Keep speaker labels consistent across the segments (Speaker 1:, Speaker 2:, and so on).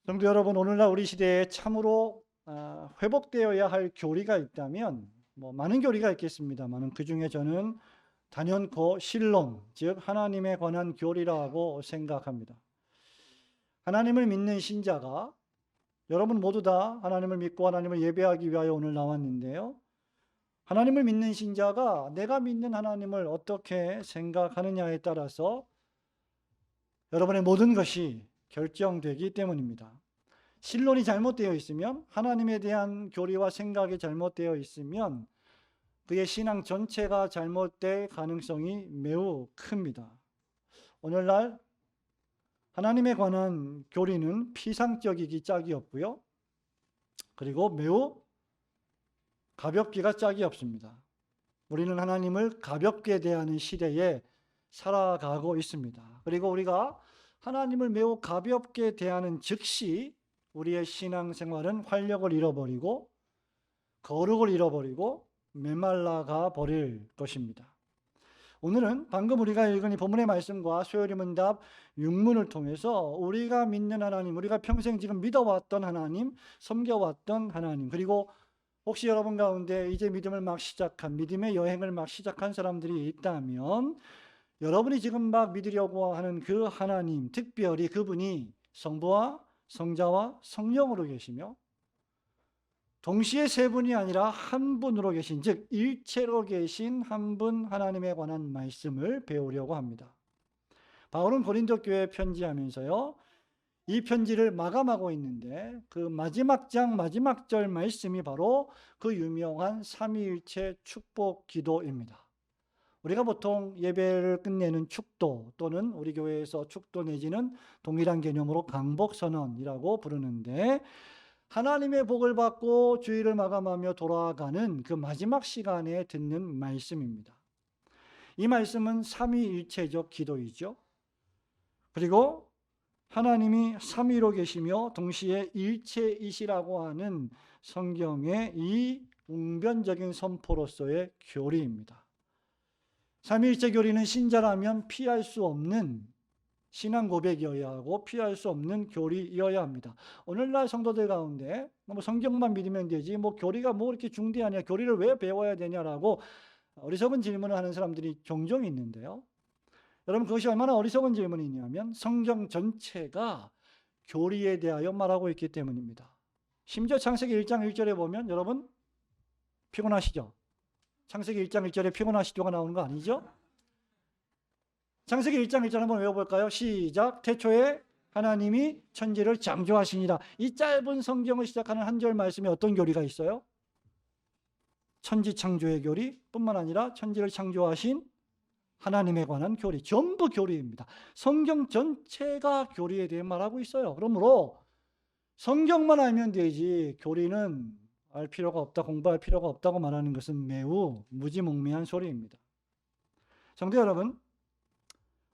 Speaker 1: 성도 여러분, 오늘날 우리 시대에 참으로 회복되어야 할 교리가 있다면 많은 교리가 있겠습니다만 그 중에 저는 단연코 신론, 즉 하나님에 관한 교리라고 생각합니다. 하나님을 믿는 신자가 여러분 모두 다 하나님을 믿고 하나님을 예배하기 위하여 오늘 나왔는데요. 하나님을 믿는 신자가 내가 믿는 하나님을 어떻게 생각하느냐에 따라서 여러분의 모든 것이 결정되기 때문입니다. 신론이 잘못되어 있으면, 하나님에 대한 교리와 생각이 잘못되어 있으면 그의 신앙 전체가 잘못될 가능성이 매우 큽니다. 오늘날 하나님에 관한 교리는 피상적이기 짝이 없고요. 그리고 매우 가볍기가 짝이 없습니다. 우리는 하나님을 가볍게 대하는 시대에 살아가고 있습니다. 그리고 우리가 하나님을 매우 가볍게 대하는 즉시 우리의 신앙생활은 활력을 잃어버리고 거룩을 잃어버리고 메말라가 버릴 것입니다. 오늘은 방금 우리가 읽은 이 본문의 말씀과 소요리 문답 6문을 통해서 우리가 믿는 하나님, 우리가 평생 지금 믿어왔던 하나님, 섬겨왔던 하나님, 그리고 혹시 여러분 가운데 이제 믿음을 막 시작한, 믿음의 여행을 막 시작한 사람들이 있다면 여러분이 지금 막 믿으려고 하는 그 하나님, 특별히 그분이 성부와 성자와 성령으로 계시며 동시에 세 분이 아니라 한 분으로 계신, 즉 일체로 계신 한 분 하나님에 관한 말씀을 배우려고 합니다. 바울은 고린도 교회에 편지하면서요, 이 편지를 마감하고 있는데 그 마지막 장 마지막 절 말씀이 바로 그 유명한 삼위일체 축복 기도입니다. 우리가 보통 예배를 끝내는 축도 또는 우리 교회에서 축도 내지는 동일한 개념으로 강복선언이라고 부르는데, 하나님의 복을 받고 주일을 마감하며 돌아가는 그 마지막 시간에 듣는 말씀입니다. 이 말씀은 삼위일체적 기도이죠. 그리고 하나님이 삼위로 계시며 동시에 일체이시라고 하는 성경의 이 웅변적인 선포로서의 교리입니다. 삼위일체 교리는 신자라면 피할 수 없는 신앙 고백이어야 하고 피할 수 없는 교리이어야 합니다. 오늘날 성도들 가운데 성경만 믿으면 되지 교리가 이렇게 중대하냐, 교리를 왜 배워야 되냐라고 어리석은 질문을 하는 사람들이 종종 있는데요. 여러분, 그것이 얼마나 어리석은 질문이냐면 성경 전체가 교리에 대하여 말하고 있기 때문입니다. 심지어 창세기 1장 1절에 보면, 여러분 피곤하시죠? 창세기 1장 1절에 피곤하시죠가 나오는 거 아니죠? 창세기 1장 1절 한번 외워볼까요? 시작. 태초에 하나님이 천지를 창조하시니라. 이 짧은 성경을 시작하는 한 절 말씀에 어떤 교리가 있어요? 천지 창조의 교리 뿐만 아니라 천지를 창조하신 하나님에 관한 교리, 전부 교리입니다. 성경 전체가 교리에 대해 말하고 있어요. 그러므로 성경만 알면 되지 교리는 알 필요가 없다, 공부할 필요가 없다고 말하는 것은 매우 무지몽매한 소리입니다. 성도 여러분,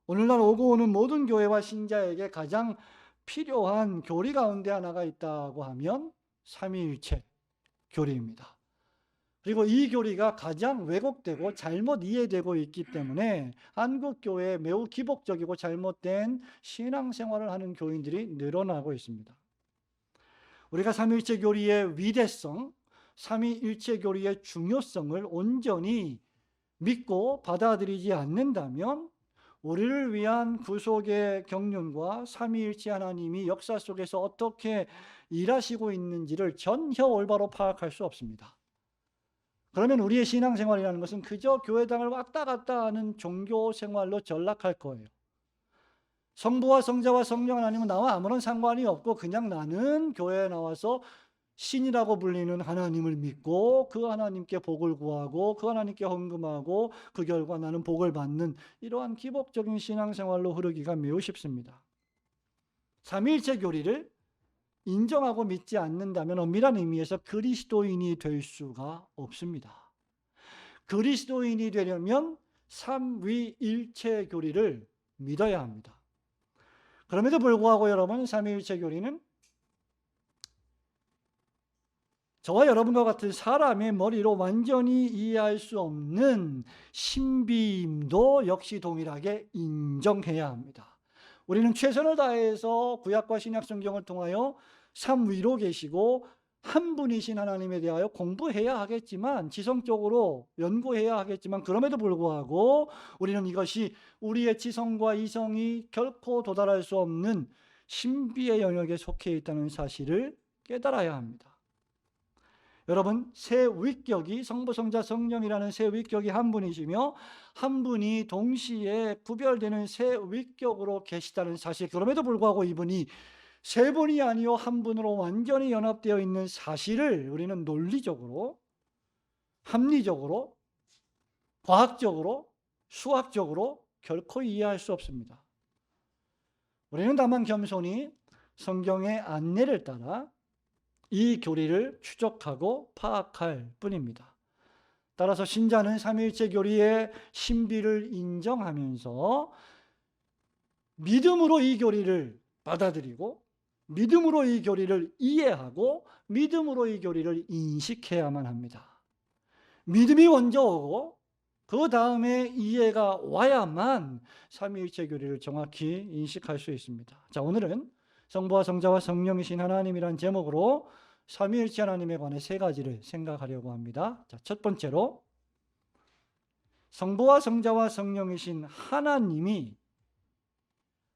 Speaker 1: 오늘날 오고 오는 모든 교회와 신자에게 가장 필요한 교리 가운데 하나가 있다고 하면 삼위일체 교리입니다. 그리고 이 교리가 가장 왜곡되고 잘못 이해되고 있기 때문에 한국 교회에 매우 기복적이고 잘못된 신앙생활을 하는 교인들이 늘어나고 있습니다. 우리가 삼위일체 교리의 위대성, 삼위일체 교리의 중요성을 온전히 믿고 받아들이지 않는다면 우리를 위한 구속의 경륜과 삼위일체 하나님이 역사 속에서 어떻게 일하시고 있는지를 전혀 올바로 파악할 수 없습니다. 그러면 우리의 신앙생활이라는 것은 그저 교회당을 왔다 갔다 하는 종교생활로 전락할 거예요. 성부와 성자와 성령 하나님은 나와 아무런 상관이 없고 그냥 나는 교회에 나와서 신이라고 불리는 하나님을 믿고 그 하나님께 복을 구하고 그 하나님께 헌금하고 그 결과 나는 복을 받는 이러한 기복적인 신앙생활로 흐르기가 매우 쉽습니다. 삼위일체 교리를 인정하고 믿지 않는다면 엄밀한 의미에서 그리스도인이 될 수가 없습니다. 그리스도인이 되려면 삼위일체 교리를 믿어야 합니다. 그럼에도 불구하고 여러분, 삼위일체 교리는 저와 여러분과 같은 사람의 머리로 완전히 이해할 수 없는 신비임도 역시 동일하게 인정해야 합니다. 우리는 최선을 다해서 구약과 신약 성경을 통하여 삶 위로 계시고 한 분이신 하나님에 대하여 공부해야 하겠지만, 지성적으로 연구해야 하겠지만, 그럼에도 불구하고 우리는 이것이 우리의 지성과 이성이 결코 도달할 수 없는 신비의 영역에 속해 있다는 사실을 깨달아야 합니다. 여러분, 새 위격이, 성부, 성자, 성령이라는 새 위격이 한 분이시며 한 분이 동시에 구별되는 새 위격으로 계시다는 사실, 그럼에도 불구하고 이분이 세 분이 아니요 한 분으로 완전히 연합되어 있는 사실을 우리는 논리적으로, 합리적으로, 과학적으로, 수학적으로 결코 이해할 수 없습니다. 우리는 다만 겸손히 성경의 안내를 따라 이 교리를 추적하고 파악할 뿐입니다. 따라서 신자는 삼위일체 교리의 신비를 인정하면서 믿음으로 이 교리를 받아들이고, 믿음으로 이 교리를 이해하고, 믿음으로 이 교리를 인식해야만 합니다. 믿음이 먼저 오고 그 다음에 이해가 와야만 삼위일체 교리를 정확히 인식할 수 있습니다. 자, 오늘은 성부와 성자와 성령이신 하나님이란 제목으로 삼위일체 하나님에 관해 세 가지를 생각하려고 합니다. 자, 첫 번째로 성부와 성자와 성령이신 하나님이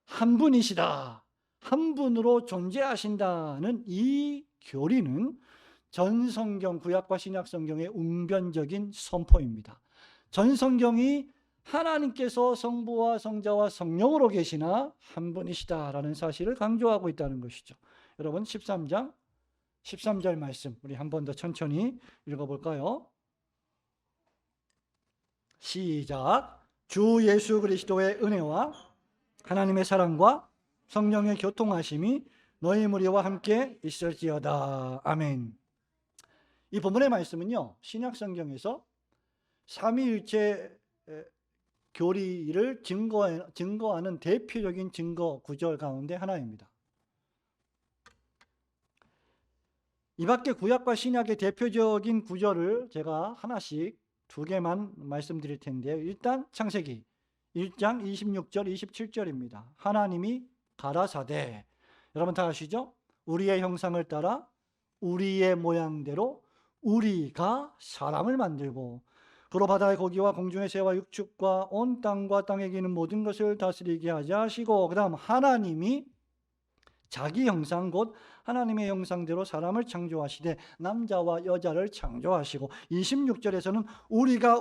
Speaker 1: 한 분이시다, 한 분으로 존재하신다는 이 교리는 전 성경, 구약과 신약 성경의 웅변적인 선포입니다. 전 성경이 하나님께서 성부와 성자와 성령으로 계시나 한 분이시다라는 사실을 강조하고 있다는 것이죠. 여러분, 13장 13절 말씀 우리 한 번 더 천천히 읽어볼까요? 시작. 주 예수 그리스도의 은혜와 하나님의 사랑과 성령의 교통하심이 너희 무리와 함께 있을지어다. 아멘. 이 본문의 말씀은요, 신약 성경에서 삼위일체 교리를 증거하는 대표적인 증거 구절 가운데 하나입니다. 이 밖에 구약과 신약의 대표적인 구절을 제가 하나씩 두 개만 말씀드릴 텐데요. 일단 창세기 1장 26절 27절입니다. 하나님이 가라사대, 여러분 다 아시죠? 우리의 형상을 따라 우리의 모양대로 우리가 사람을 만들고 그로 바다의 고기와 공중의 새와 육축과 온 땅과 땅에 기는 모든 것을 다스리게 하자 하시고, 그 다음 하나님이 자기 형상 곧 하나님의 형상대로 사람을 창조하시되 남자와 여자를 창조하시고, 26절에서는 우리가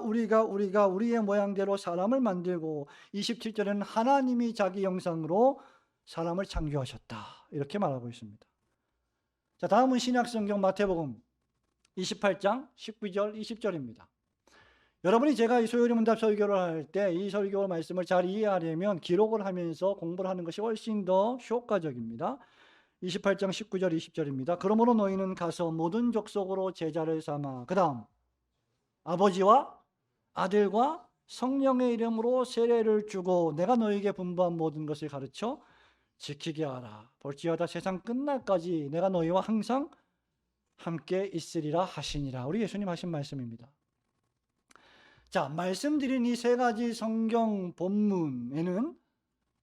Speaker 1: 우리의 모양대로 사람을 만들고, 27절에는 하나님이 자기 형상으로 사람을 창조하셨다, 이렇게 말하고 있습니다. 자, 다음은 신약성경 마태복음 28장 19절 20절입니다. 여러분이 제가 이 소요리 문답 설교를 할 때 이 설교 말씀을 잘 이해하려면 기록을 하면서 공부를 하는 것이 훨씬 더 효과적입니다. 28장 19절 20절입니다. 그러므로 너희는 가서 모든 족속으로 제자를 삼아, 그 다음 아버지와 아들과 성령의 이름으로 세례를 주고 내가 너희에게 분부한 모든 것을 가르쳐 지키게 하라. 볼지어다 세상 끝날까지 내가 너희와 항상 함께 있으리라 하시니라. 우리 예수님 하신 말씀입니다. 자, 말씀드린 이 세 가지 성경 본문에는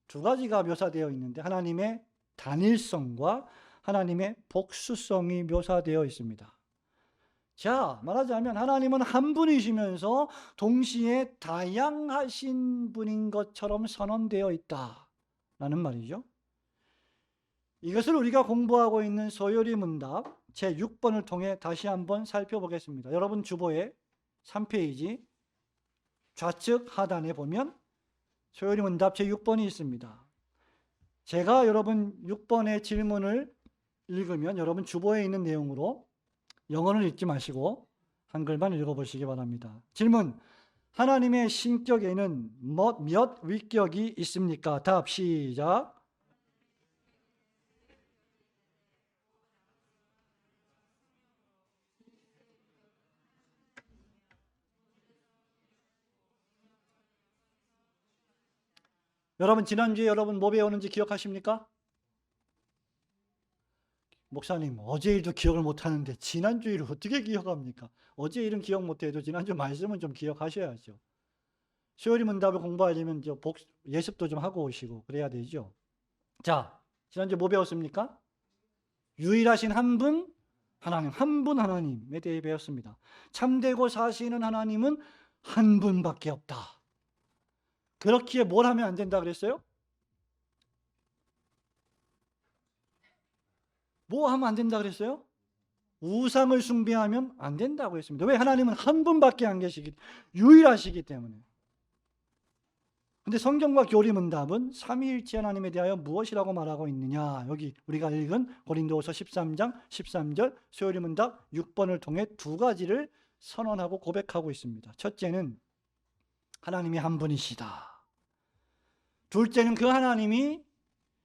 Speaker 1: 두 가지가 묘사되어 있는데, 하나님의 단일성과 하나님의 복수성이 묘사되어 있습니다. 자, 말하자면 하나님은 한 분이시면서 동시에 다양하신 분인 것처럼 선언되어 있다라는 말이죠. 이것을 우리가 공부하고 있는 소요리 문답 제6번을 통해 다시 한번 살펴보겠습니다. 여러분 주보에 3페이지 좌측 하단에 보면 소요리 문답 제6번이 있습니다. 제가 여러분 6번의 질문을 읽으면 여러분 주보에 있는 내용으로 영어는 읽지 마시고 한글만 읽어보시기 바랍니다. 질문: 하나님의 신격에는 몇 위격이 있습니까? 답 시작. 여러분 지난주에 여러분 뭐 배웠는지 기억하십니까? 목사님 어제 일도 기억을 못하는데 지난주 일을 어떻게 기억합니까? 어제 일은 기억 못해도 지난주 말씀은 좀 기억하셔야죠. 수요일 문답을 공부하려면 예습도 좀 하고 오시고 그래야 되죠. 자, 지난주에 뭐 배웠습니까? 유일하신 한 분 하나님, 한 분 하나님에 대해 배웠습니다. 참되고 사시는 하나님은 한 분밖에 없다. 그렇기에 뭘 하면 안 된다 그랬어요? 뭐 하면 안 된다 그랬어요? 우상을 숭배하면 안 된다고 했습니다. 왜? 하나님은 한 분밖에 안 계시기, 유일하시기 때문에. 근데 성경과 교리문답은 삼위일체 하나님에 대하여 무엇이라고 말하고 있느냐? 여기 우리가 읽은 고린도후서 13장 13절 소요리문답 6번을 통해 두 가지를 선언하고 고백하고 있습니다. 첫째는 하나님이 한 분이시다. 둘째는 그 하나님이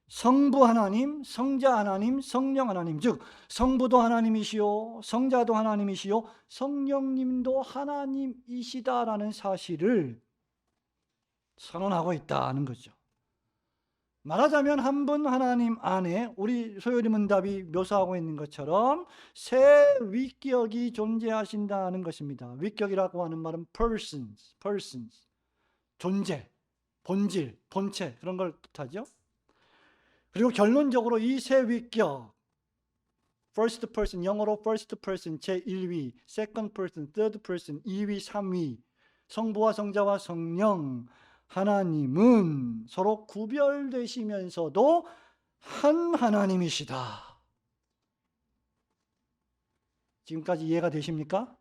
Speaker 1: 성부 하나님, 성자 하나님, 성령 하나님, 즉 성부도 하나님이시요 성자도 하나님이시요 성령님도 하나님이시다라는 사실을 선언하고 있다는 거죠. 말하자면 한 분 하나님 안에 우리 소요리 문답이 묘사하고 있는 것처럼 세 위격이 존재하신다는 것입니다. 위격이라고 하는 말은 persons, 존재, 본질, 본체 그런 걸 뜻하죠. 그리고 결론적으로 이 세 위격, first person, 영어로 first person, 제1위, second person, third person, 2위, 3위, 성부와 성자와 성령, 하나님은 서로 구별되시면서도 한 하나님이시다. 지금까지 이해가 되십니까?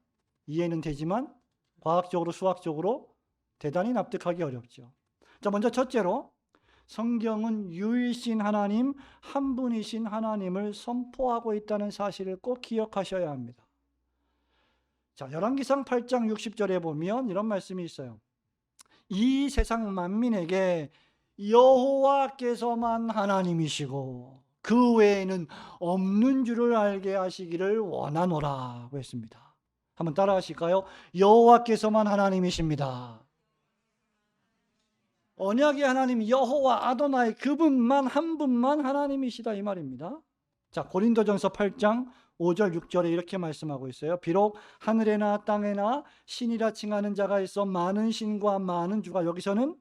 Speaker 1: 이해는 되지만 과학적으로, 수학적으로 대단히 납득하기 어렵죠. 자, 먼저 첫째로 성경은 유일신 하나님, 한 분이신 하나님을 선포하고 있다는 사실을 꼭 기억하셔야 합니다. 자, 열왕기상 8장 60절에 보면 이런 말씀이 있어요. 이 세상 만민에게 여호와께서만 하나님이시고 그 외에는 없는 줄을 알게 하시기를 원하노라고 했습니다. 한번 따라 하실까요? 여호와께서만 하나님이십니다. 언약의 하나님 여호와 아도나이 그분만 한 분만 하나님이시다 이 말입니다. 자, 고린도전서 8장 5절 6절에 이렇게 말씀하고 있어요. 비록 하늘에나 땅에나 신이라 칭하는 자가 있어 많은 신과 많은 주가, 여기서는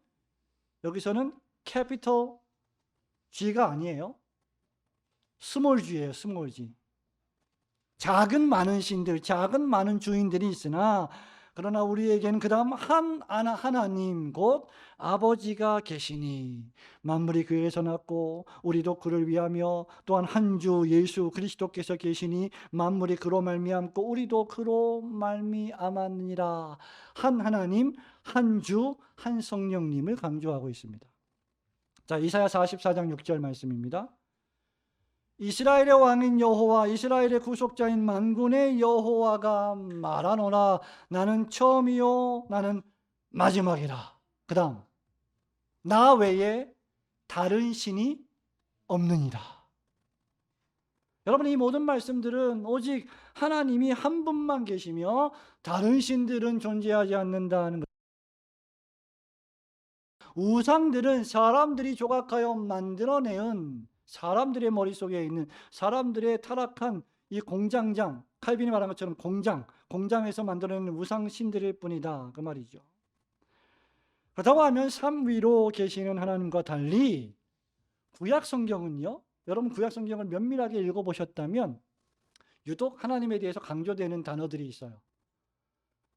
Speaker 1: 캐피털 G가 아니에요. 스몰 G예요. 스몰 G. 작은 많은 신들, 작은 많은 주인들이 있으나 그러나 우리에게는 그 다음 하나님 곧 아버지가 계시니 만물이 그에서 났고 우리도 그를 위하며 또한 한 주 예수 그리스도께서 계시니 만물이 그로 말미암고 우리도 그로 말미암았느니라. 한 하나님, 한 주, 한 성령님을 강조하고 있습니다. 자, 이사야 44장 6절 말씀입니다. 이스라엘의 왕인 여호와, 이스라엘의 구속자인 만군의 여호와가 말하노라. 나는 처음이요 나는 마지막이라. 그 다음 나 외에 다른 신이 없느니라. 여러분, 이 모든 말씀들은 오직 하나님이 한 분만 계시며 다른 신들은 존재하지 않는다는 것. 우상들은 사람들이 조각하여 만들어내은, 사람들의 머릿속에 있는, 사람들의 타락한 이 공장장, 칼빈이 말한 것처럼 공장에서 만들어내는 우상신들일 뿐이다 그 말이죠. 그렇다고 하면 삼위로 계시는 하나님과 달리 구약성경은요, 여러분 구약성경을 면밀하게 읽어보셨다면 유독 하나님에 대해서 강조되는 단어들이 있어요.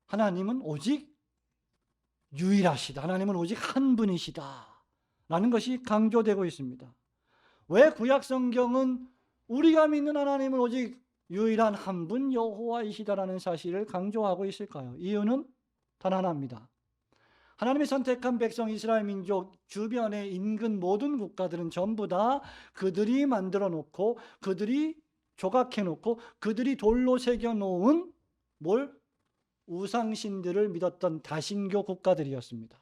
Speaker 1: 하나님은 오직 유일하시다, 하나님은 오직 한 분이시다 라는 것이 강조되고 있습니다. 왜 구약성경은 우리가 믿는 하나님은 오직 유일한 한 분 여호와이시다라는 사실을 강조하고 있을까요? 이유는 단 하나입니다. 하나님이 선택한 백성 이스라엘 민족 주변에 인근 모든 국가들은 전부 다 그들이 만들어 놓고 그들이 조각해 놓고 그들이 돌로 새겨 놓은 우상신들을 믿었던 다신교 국가들이었습니다.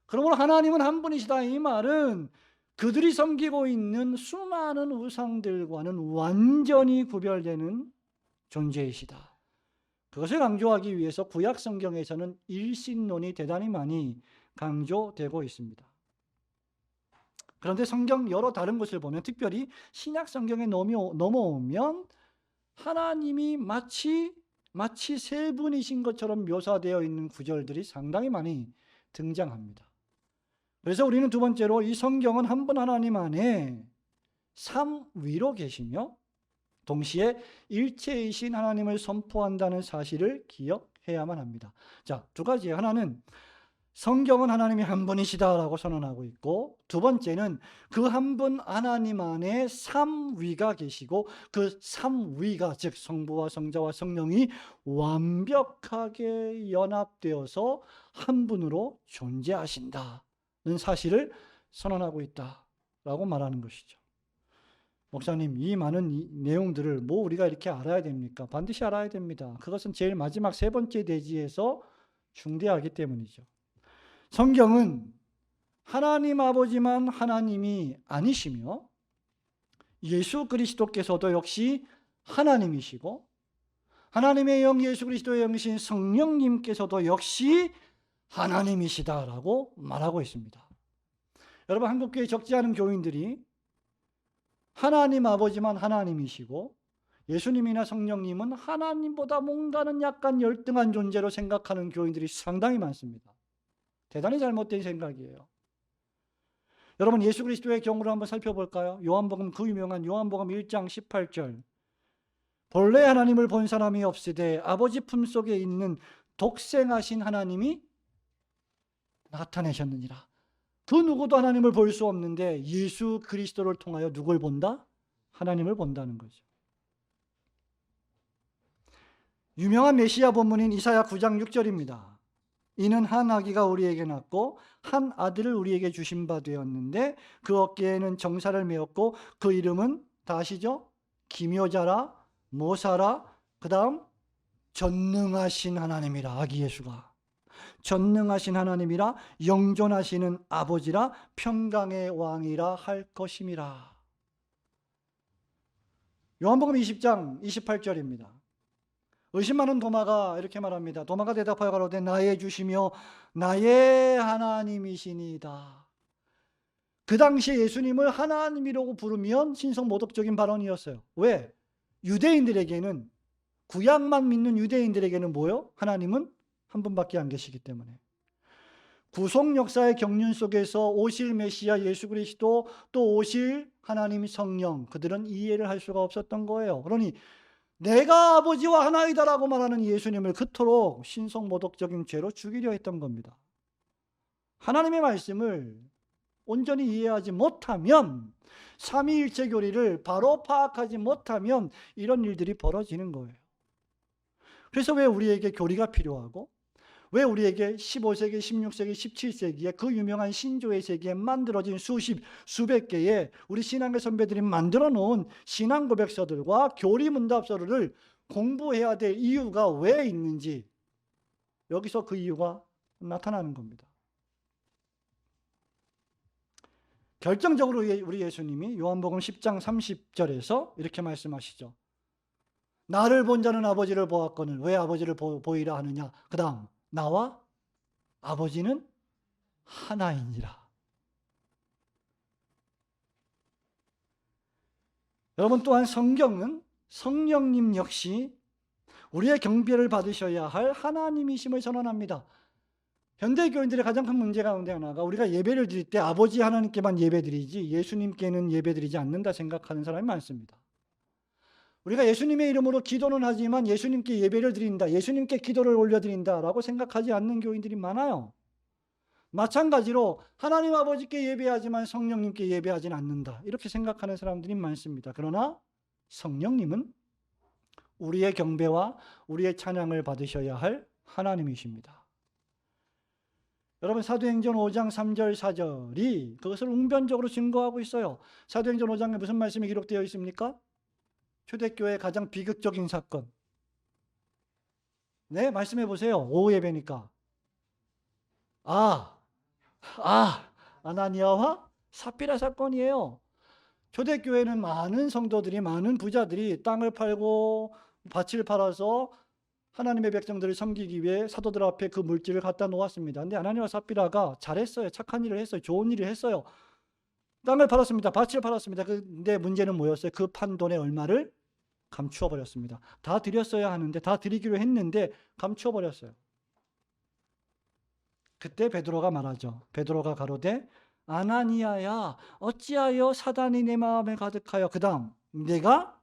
Speaker 1: 그러므로 하나님은 한 분이시다 이 말은 그들이 섬기고 있는 수많은 우상들과는 완전히 구별되는 존재이시다. 그것을 강조하기 위해서 구약 성경에서는 일신론이 대단히 많이 강조되고 있습니다. 그런데 성경 여러 다른 곳을 보면, 특별히 신약 성경에 넘어오면 하나님이 마치 세 분이신 것처럼 묘사되어 있는 구절들이 상당히 많이 등장합니다. 그래서 우리는 두 번째로 이 성경은 한 분 하나님 안에 삼위로 계시며 동시에 일체이신 하나님을 선포한다는 사실을 기억해야만 합니다. 자, 두 가지. 하나는 성경은 하나님이 한 분이시다라고 선언하고 있고, 두 번째는 그 한 분 하나님 안에 삼위가 계시고 그 삼위가, 즉 성부와 성자와 성령이 완벽하게 연합되어서 한 분으로 존재하신다는 사실을 선언하고 있다라고 말하는 것이죠. 목사님, 이 많은 내용들을 우리가 이렇게 알아야 됩니까? 반드시 알아야 됩니다. 그것은 제일 마지막 세 번째 대지에서 중대하기 때문이죠. 성경은 하나님 아버지만 하나님이 아니시며 예수 그리스도께서도 역시 하나님이시고 하나님의 영 예수 그리스도의 영이신 성령님께서도 역시 하나님이시다라고 말하고 있습니다. 여러분, 한국교회 적지 않은 교인들이 하나님 아버지만 하나님이시고 예수님이나 성령님은 하나님보다 뭔가는 약간 열등한 존재로 생각하는 교인들이 상당히 많습니다. 대단히 잘못된 생각이에요. 여러분, 예수 그리스도의 경우를 한번 살펴볼까요? 요한복음, 그 유명한 요한복음 1장 18절. 본래 하나님을 본 사람이 없으되 아버지 품속에 있는 독생하신 하나님이 나타내셨느니라. 그 누구도 하나님을 볼 수 없는데 예수 그리스도를 통하여 누굴 본다? 하나님을 본다는 거죠. 유명한 메시아 본문인 이사야 9장 6절입니다. 이는 한 아기가 우리에게 낳고 한 아들을 우리에게 주신 바 되었는데 그 어깨에는 정사를 메었고 그 이름은 다 아시죠? 기묘자라, 모사라, 그 다음 전능하신 하나님이라. 아기 예수가 전능하신 하나님이라, 영존하시는 아버지라, 평강의 왕이라 할 것임이라. 요한복음 20장 28절입니다. 의심 많은 도마가 이렇게 말합니다. 도마가 대답하여 가로되 나의 주시며 나의 하나님이시니이다. 그 당시에 예수님을 하나님이라고 부르면 신성모독적인 발언이었어요. 왜? 유대인들에게는, 구약만 믿는 유대인들에게는 뭐요? 하나님은 한 분밖에 안 계시기 때문에. 구속 역사의 경륜 속에서 오실 메시아 예수 그리스도, 또 오실 하나님 성령, 그들은 이해를 할 수가 없었던 거예요. 그러니 내가 아버지와 하나이다라고 말하는 예수님을 그토록 신성모독적인 죄로 죽이려 했던 겁니다. 하나님의 말씀을 온전히 이해하지 못하면, 삼위일체 교리를 바로 파악하지 못하면 이런 일들이 벌어지는 거예요. 그래서 왜 우리에게 교리가 필요하고, 왜 우리에게 15세기, 16세기, 17세기에 그 유명한 신조의 세계에 만들어진 수백 개의 우리 신앙의 선배들이 만들어 놓은 신앙 고백서들과 교리 문답서를 공부해야 될 이유가 왜 있는지, 여기서 그 이유가 나타나는 겁니다. 결정적으로 우리 예수님이 요한복음 10장 30절에서 이렇게 말씀하시죠. 나를 본 자는 아버지를 보았거늘 왜 아버지를 보이라 하느냐. 그 다음, 나와 아버지는 하나이니라. 여러분, 또한 성경은 성령님 역시 우리의 경배를 받으셔야 할 하나님이심을 선언합니다. 현대교인들의 가장 큰 문제 가운데 하나가 우리가 예배를 드릴 때 아버지 하나님께만 예배드리지 예수님께는 예배드리지 않는다 생각하는 사람이 많습니다. 우리가 예수님의 이름으로 기도는 하지만 예수님께 예배를 드린다, 예수님께 기도를 올려드린다라고 생각하지 않는 교인들이 많아요. 마찬가지로 하나님 아버지께 예배하지만 성령님께 예배하지는 않는다, 이렇게 생각하는 사람들이 많습니다. 그러나 성령님은 우리의 경배와 우리의 찬양을 받으셔야 할 하나님이십니다. 여러분, 사도행전 5장 3절 4절이 그것을 웅변적으로 증거하고 있어요. 사도행전 5장에 무슨 말씀이 기록되어 있습니까? 초대교회의 가장 비극적인 사건. 네, 말씀해 보세요. 오후 예배니까. 아나니아와 삽비라 사건이에요. 초대교회는 많은 성도들이, 많은 부자들이 땅을 팔고 밭을 팔아서 하나님의 백성들을 섬기기 위해 사도들 앞에 그 물질을 갖다 놓았습니다. 근데 아나니아와 삽비라가 잘했어요. 착한 일을 했어요. 좋은 일을 했어요. 땅을 팔았습니다. 밭을 팔았습니다. 근데 문제는 뭐였어요? 그 판 돈의 얼마를 감추어 버렸습니다. 다 드렸어야 하는데, 다 드리기로 했는데 감추어 버렸어요. 그때 베드로가 말하죠. 베드로가 가로되 아나니아야 어찌하여 사단이 내 마음에 가득하여. 그 다음 내가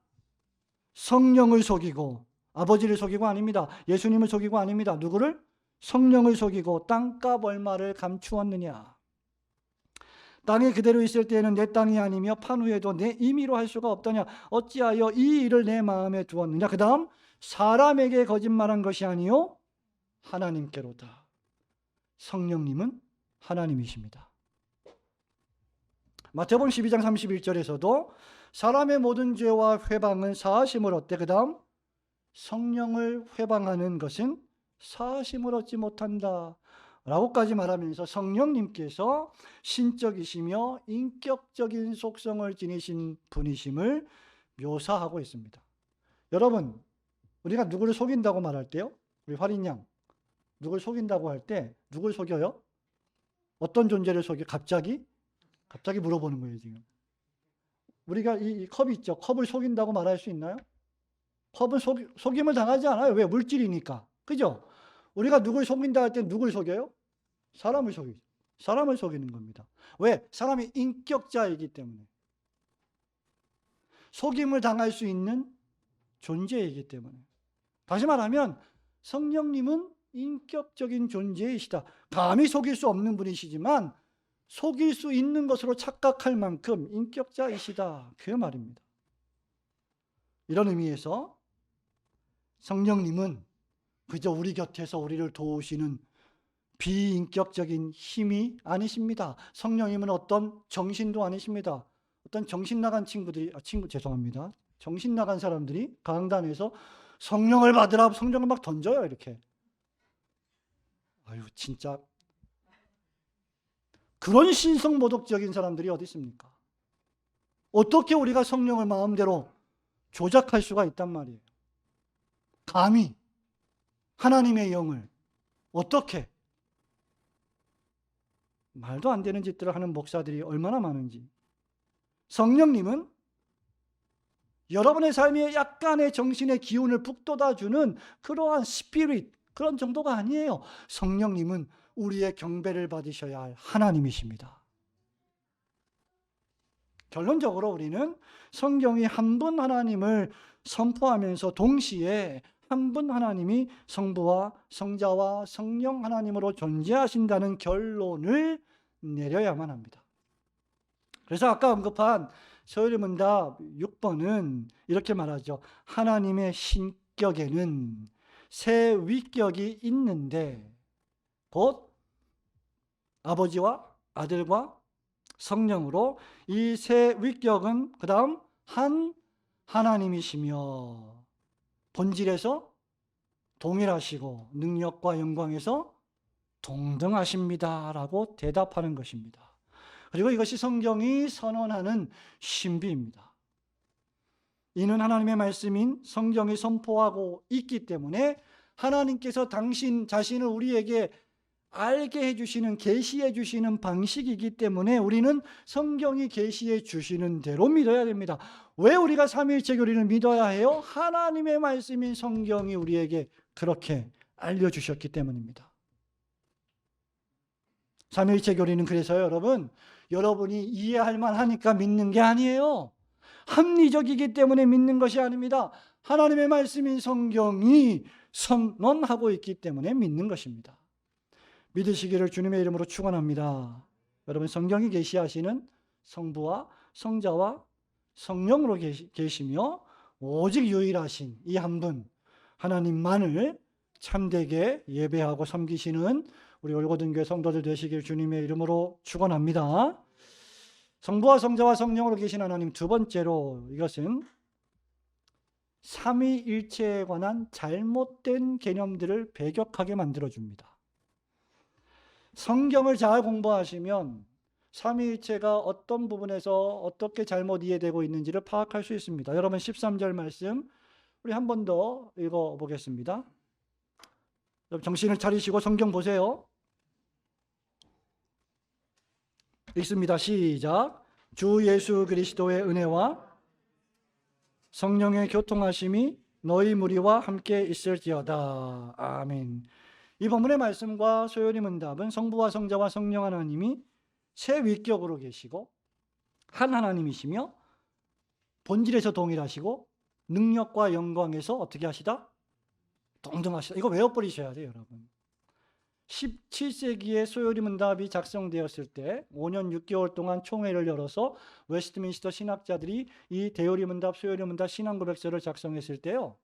Speaker 1: 성령을 속이고, 아버지를 속이고 아닙니다. 예수님을 속이고 아닙니다. 누구를? 성령을 속이고 땅값 얼마를 감추었느냐. 땅에 그대로 있을 때에는 내 땅이 아니며 판 후에도 내 임의로 할 수가 없더냐. 어찌하여 이 일을 내 마음에 두었느냐. 그 다음 사람에게 거짓말한 것이 아니요 하나님께로다. 성령님은 하나님이십니다. 마태복음 12장 31절에서도 사람의 모든 죄와 회방은 사하심을 얻되, 그 다음 성령을 회방하는 것은 사하심을 얻지 못한다 라고까지 말하면서 성령님께서 신적이시며 인격적인 속성을 지니신 분이심을 묘사하고 있습니다. 여러분, 우리가 누구를 속인다고 말할 때요, 우리 활인양 누굴 속인다고 할 때 누굴 속여요? 어떤 존재를 속여? 갑자기 물어보는 거예요. 지금 우리가 이 컵이 있죠. 컵을 속인다고 말할 수 있나요? 컵은 속임을 당하지 않아요. 왜? 물질이니까. 그죠? 우리가 누굴 속인다 할 때 누굴 속여요? 사람을 속이죠. 사람을 속이는 겁니다. 왜? 사람이 인격자이기 때문에. 속임을 당할 수 있는 존재이기 때문에. 다시 말하면 성령님은 인격적인 존재이시다. 감히 속일 수 없는 분이시지만 속일 수 있는 것으로 착각할 만큼 인격자이시다. 그 말입니다. 이런 의미에서 성령님은 그저 우리 곁에서 우리를 도우시는 비인격적인 힘이 아니십니다. 성령님은 어떤 정신도 아니십니다. 어떤 정신 나간 정신 나간 사람들이 강단에서 성령을 받으라, 성령을 막 던져요. 이렇게. 아유, 진짜 그런 신성모독적인 사람들이 어디 있습니까? 어떻게 우리가 성령을 마음대로 조작할 수가 있단 말이에요. 감히 하나님의 영을 어떻게, 말도 안 되는 짓들을 하는 목사들이 얼마나 많은지. 성령님은 여러분의 삶에 약간의 정신의 기운을 북돋아주는 그러한 스피릿, 그런 정도가 아니에요. 성령님은 우리의 경배를 받으셔야 할 하나님이십니다. 결론적으로 우리는 성경이 한 분 하나님을 선포하면서 동시에 한 분 하나님이 성부와 성자와 성령 하나님으로 존재하신다는 결론을 내려야만 합니다. 그래서 아까 언급한 서열문답 6번은 이렇게 말하죠. 하나님의 신격에는 세 위격이 있는데 곧 아버지와 아들과 성령으로 이 세 위격은 그 다음 한 하나님이시며 본질에서 동일하시고 능력과 영광에서 동등하십니다 라고 대답하는 것입니다. 그리고 이것이 성경이 선언하는 신비입니다. 이는 하나님의 말씀인 성경이 선포하고 있기 때문에 하나님께서 당신 자신을 우리에게 알게 해주시는, 계시해 주시는 방식이기 때문에 우리는 성경이 계시해 주시는 대로 믿어야 됩니다. 왜 우리가 삼위일체 교리를 믿어야 해요? 하나님의 말씀인 성경이 우리에게 그렇게 알려주셨기 때문입니다. 삼위일체 교리는 그래서요, 여러분이 이해할 만하니까 믿는 게 아니에요. 합리적이기 때문에 믿는 것이 아닙니다. 하나님의 말씀인 성경이 선언하고 있기 때문에 믿는 것입니다. 믿으시기를 주님의 이름으로 축원합니다. 여러분, 성경이 계시하시는 성부와 성자와 성령으로 계시며 오직 유일하신 이 한 분 하나님만을 참되게 예배하고 섬기시는 우리 올고등교회 성도들 되시길 주님의 이름으로 축원합니다. 성부와 성자와 성령으로 계신 하나님, 두 번째로 이것은 삼위일체에 관한 잘못된 개념들을 배격하게 만들어줍니다. 성경을 잘 공부하시면 삼위일체가 어떤 부분에서 어떻게 잘못 이해되고 있는지를 파악할 수 있습니다. 여러분 13절 말씀 우리 한 번 더 읽어보겠습니다. 여러분 정신을 차리시고 성경 보세요. 읽습니다. 시작. 주 예수 그리스도의 은혜와 성령의 교통하심이 너희 무리와 함께 있을지어다. 아멘. 이 본문의 말씀과 소요리 문답은 성부와 성자와 성령 하나님이 세 위격으로 계시고 한 하나님이시며 본질에서 동일하시고 능력과 영광에서 어떻게 하시다? 동등하시다. 이거 외워버리셔야 돼요, 여러분. 17세기에 소요리 문답이 작성되었을 때 5년 6개월 동안 총회를 열어서 웨스트민스터 신학자들이 이 대요리 문답, 소요리 문답 신앙고백서를 작성했을 때요,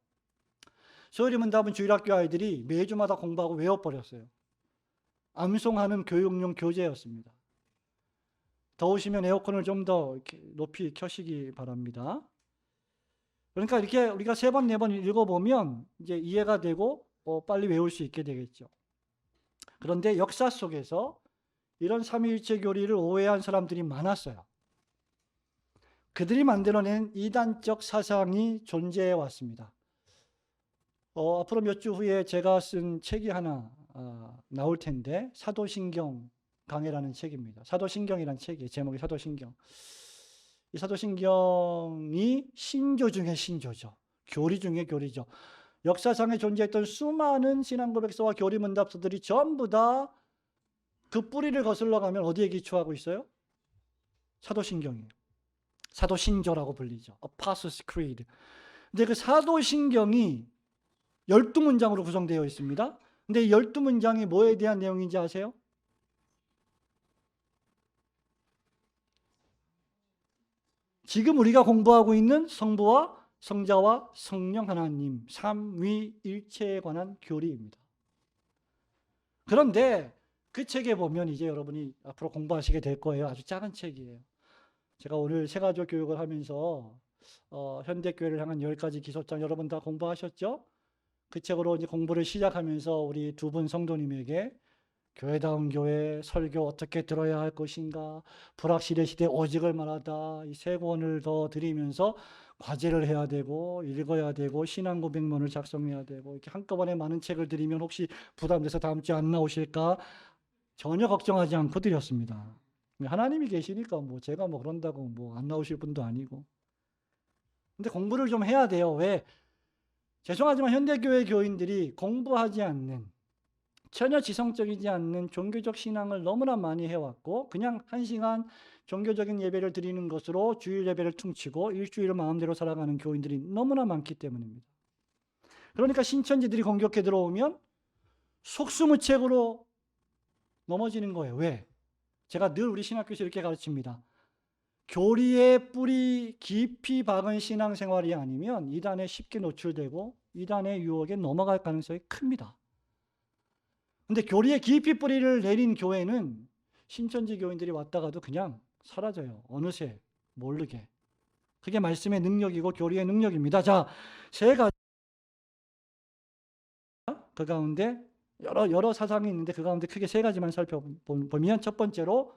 Speaker 1: 소요리 문답은 주일학교 아이들이 매주마다 공부하고 외워버렸어요. 암송하는 교육용 교재였습니다. 더우시면 에어컨을 좀 더 높이 켜시기 바랍니다. 그러니까 이렇게 우리가 3번, 4번 읽어보면 이제 이해가 되고 빨리 외울 수 있게 되겠죠. 그런데 역사 속에서 이런 삼위일체 교리를 오해한 사람들이 많았어요. 그들이 만들어낸 이단적 사상이 존재해 왔습니다. 앞으로 몇 주 후에 제가 쓴 책이 하나 나올 텐데, 사도신경 강해라는 책입니다. 사도신경이라는 책이에요. 제목이 사도신경. 이 사도신경이 신조 중에 신조죠. 교리 중에 교리죠. 역사상에 존재했던 수많은 신앙고백서와 교리문답서들이 전부 다 그 뿌리를 거슬러 가면 어디에 기초하고 있어요? 사도신경이에요. 사도신조라고 불리죠. Apostles' Creed. 근데 그 사도신경이 12문장으로 구성되어 있습니다. 근데 이 12문장이 뭐에 대한 내용인지 아세요? 지금 우리가 공부하고 있는 성부와 성자와 성령 하나님 삼위일체에 관한 교리입니다. 그런데 그 책에 보면 이제 여러분이 앞으로 공부하시게 될 거예요. 아주 작은 책이에요. 제가 오늘 세가족 교육을 하면서 현대교회를 향한 10가지 기소장 여러분 다 공부하셨죠? 그 책으로 이제 공부를 시작하면서 우리 두 분 성도님에게 교회다운 교회, 설교 어떻게 들어야 할 것인가, 불확실의 시대 오직을 말하다, 이 3권을 더 드리면서 과제를 해야 되고 읽어야 되고 신앙 고백문을 작성해야 되고 이렇게 한꺼번에 많은 책을 드리면 혹시 부담돼서 다음 주에 안 나오실까 전혀 걱정하지 않고 드렸습니다. 하나님이 계시니까 뭐 제가 뭐 그런다고 뭐 안 나오실 분도 아니고. 근데 공부를 좀 해야 돼요. 왜? 죄송하지만 현대교회 교인들이 공부하지 않는, 전혀 지성적이지 않는 종교적 신앙을 너무나 많이 해왔고 그냥 1시간 종교적인 예배를 드리는 것으로 주일 예배를 퉁치고 일주일을 마음대로 살아가는 교인들이 너무나 많기 때문입니다. 그러니까 신천지들이 공격해 들어오면 속수무책으로 넘어지는 거예요. 왜? 제가 늘 우리 신학교에서 이렇게 가르칩니다. 교리의 뿌리 깊이 박은 신앙생활이 아니면 이단에 쉽게 노출되고 이단의 유혹에 넘어갈 가능성이 큽니다. 근데 교리에 깊이 뿌리를 내린 교회는 신천지 교인들이 왔다가도 그냥 사라져요. 어느새 모르게. 그게 말씀의 능력이고 교리의 능력입니다. 자, 3가지 그 가운데 여러 사상이 있는데 그 가운데 크게 3가지만 살펴보면 첫 번째로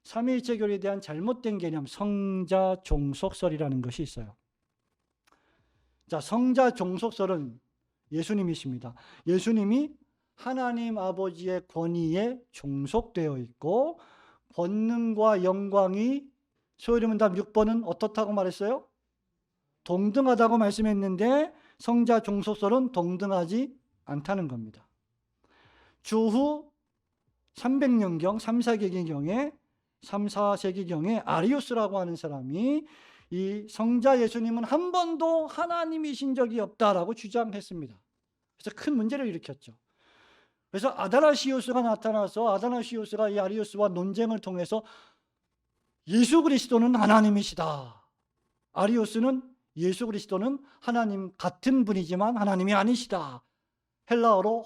Speaker 1: 삼위일체 교리에 대한 잘못된 개념 성자 종속설이라는 것이 있어요. 자, 성자 종속설은 예수님이십니다. 예수님이 하나님 아버지의 권위에 종속되어 있고 권능과 영광이 소요리 문답 6번은 어떻다고 말했어요? 동등하다고 말씀했는데 성자 종속설은 동등하지 않다는 겁니다. 주후 300년경 3, 4세기경에 3, 4세기경에 아리우스라고 하는 사람이 이 성자 예수님은 한 번도 하나님이신 적이 없다라고 주장했습니다. 그래서 큰 문제를 일으켰죠. 그래서 아다나시우스가 나타나서 아다나시우스가 이 아리우스와 논쟁을 통해서 예수 그리스도는 하나님이시다. 아리우스는 예수 그리스도는 하나님 같은 분이지만 하나님이 아니시다. 헬라어로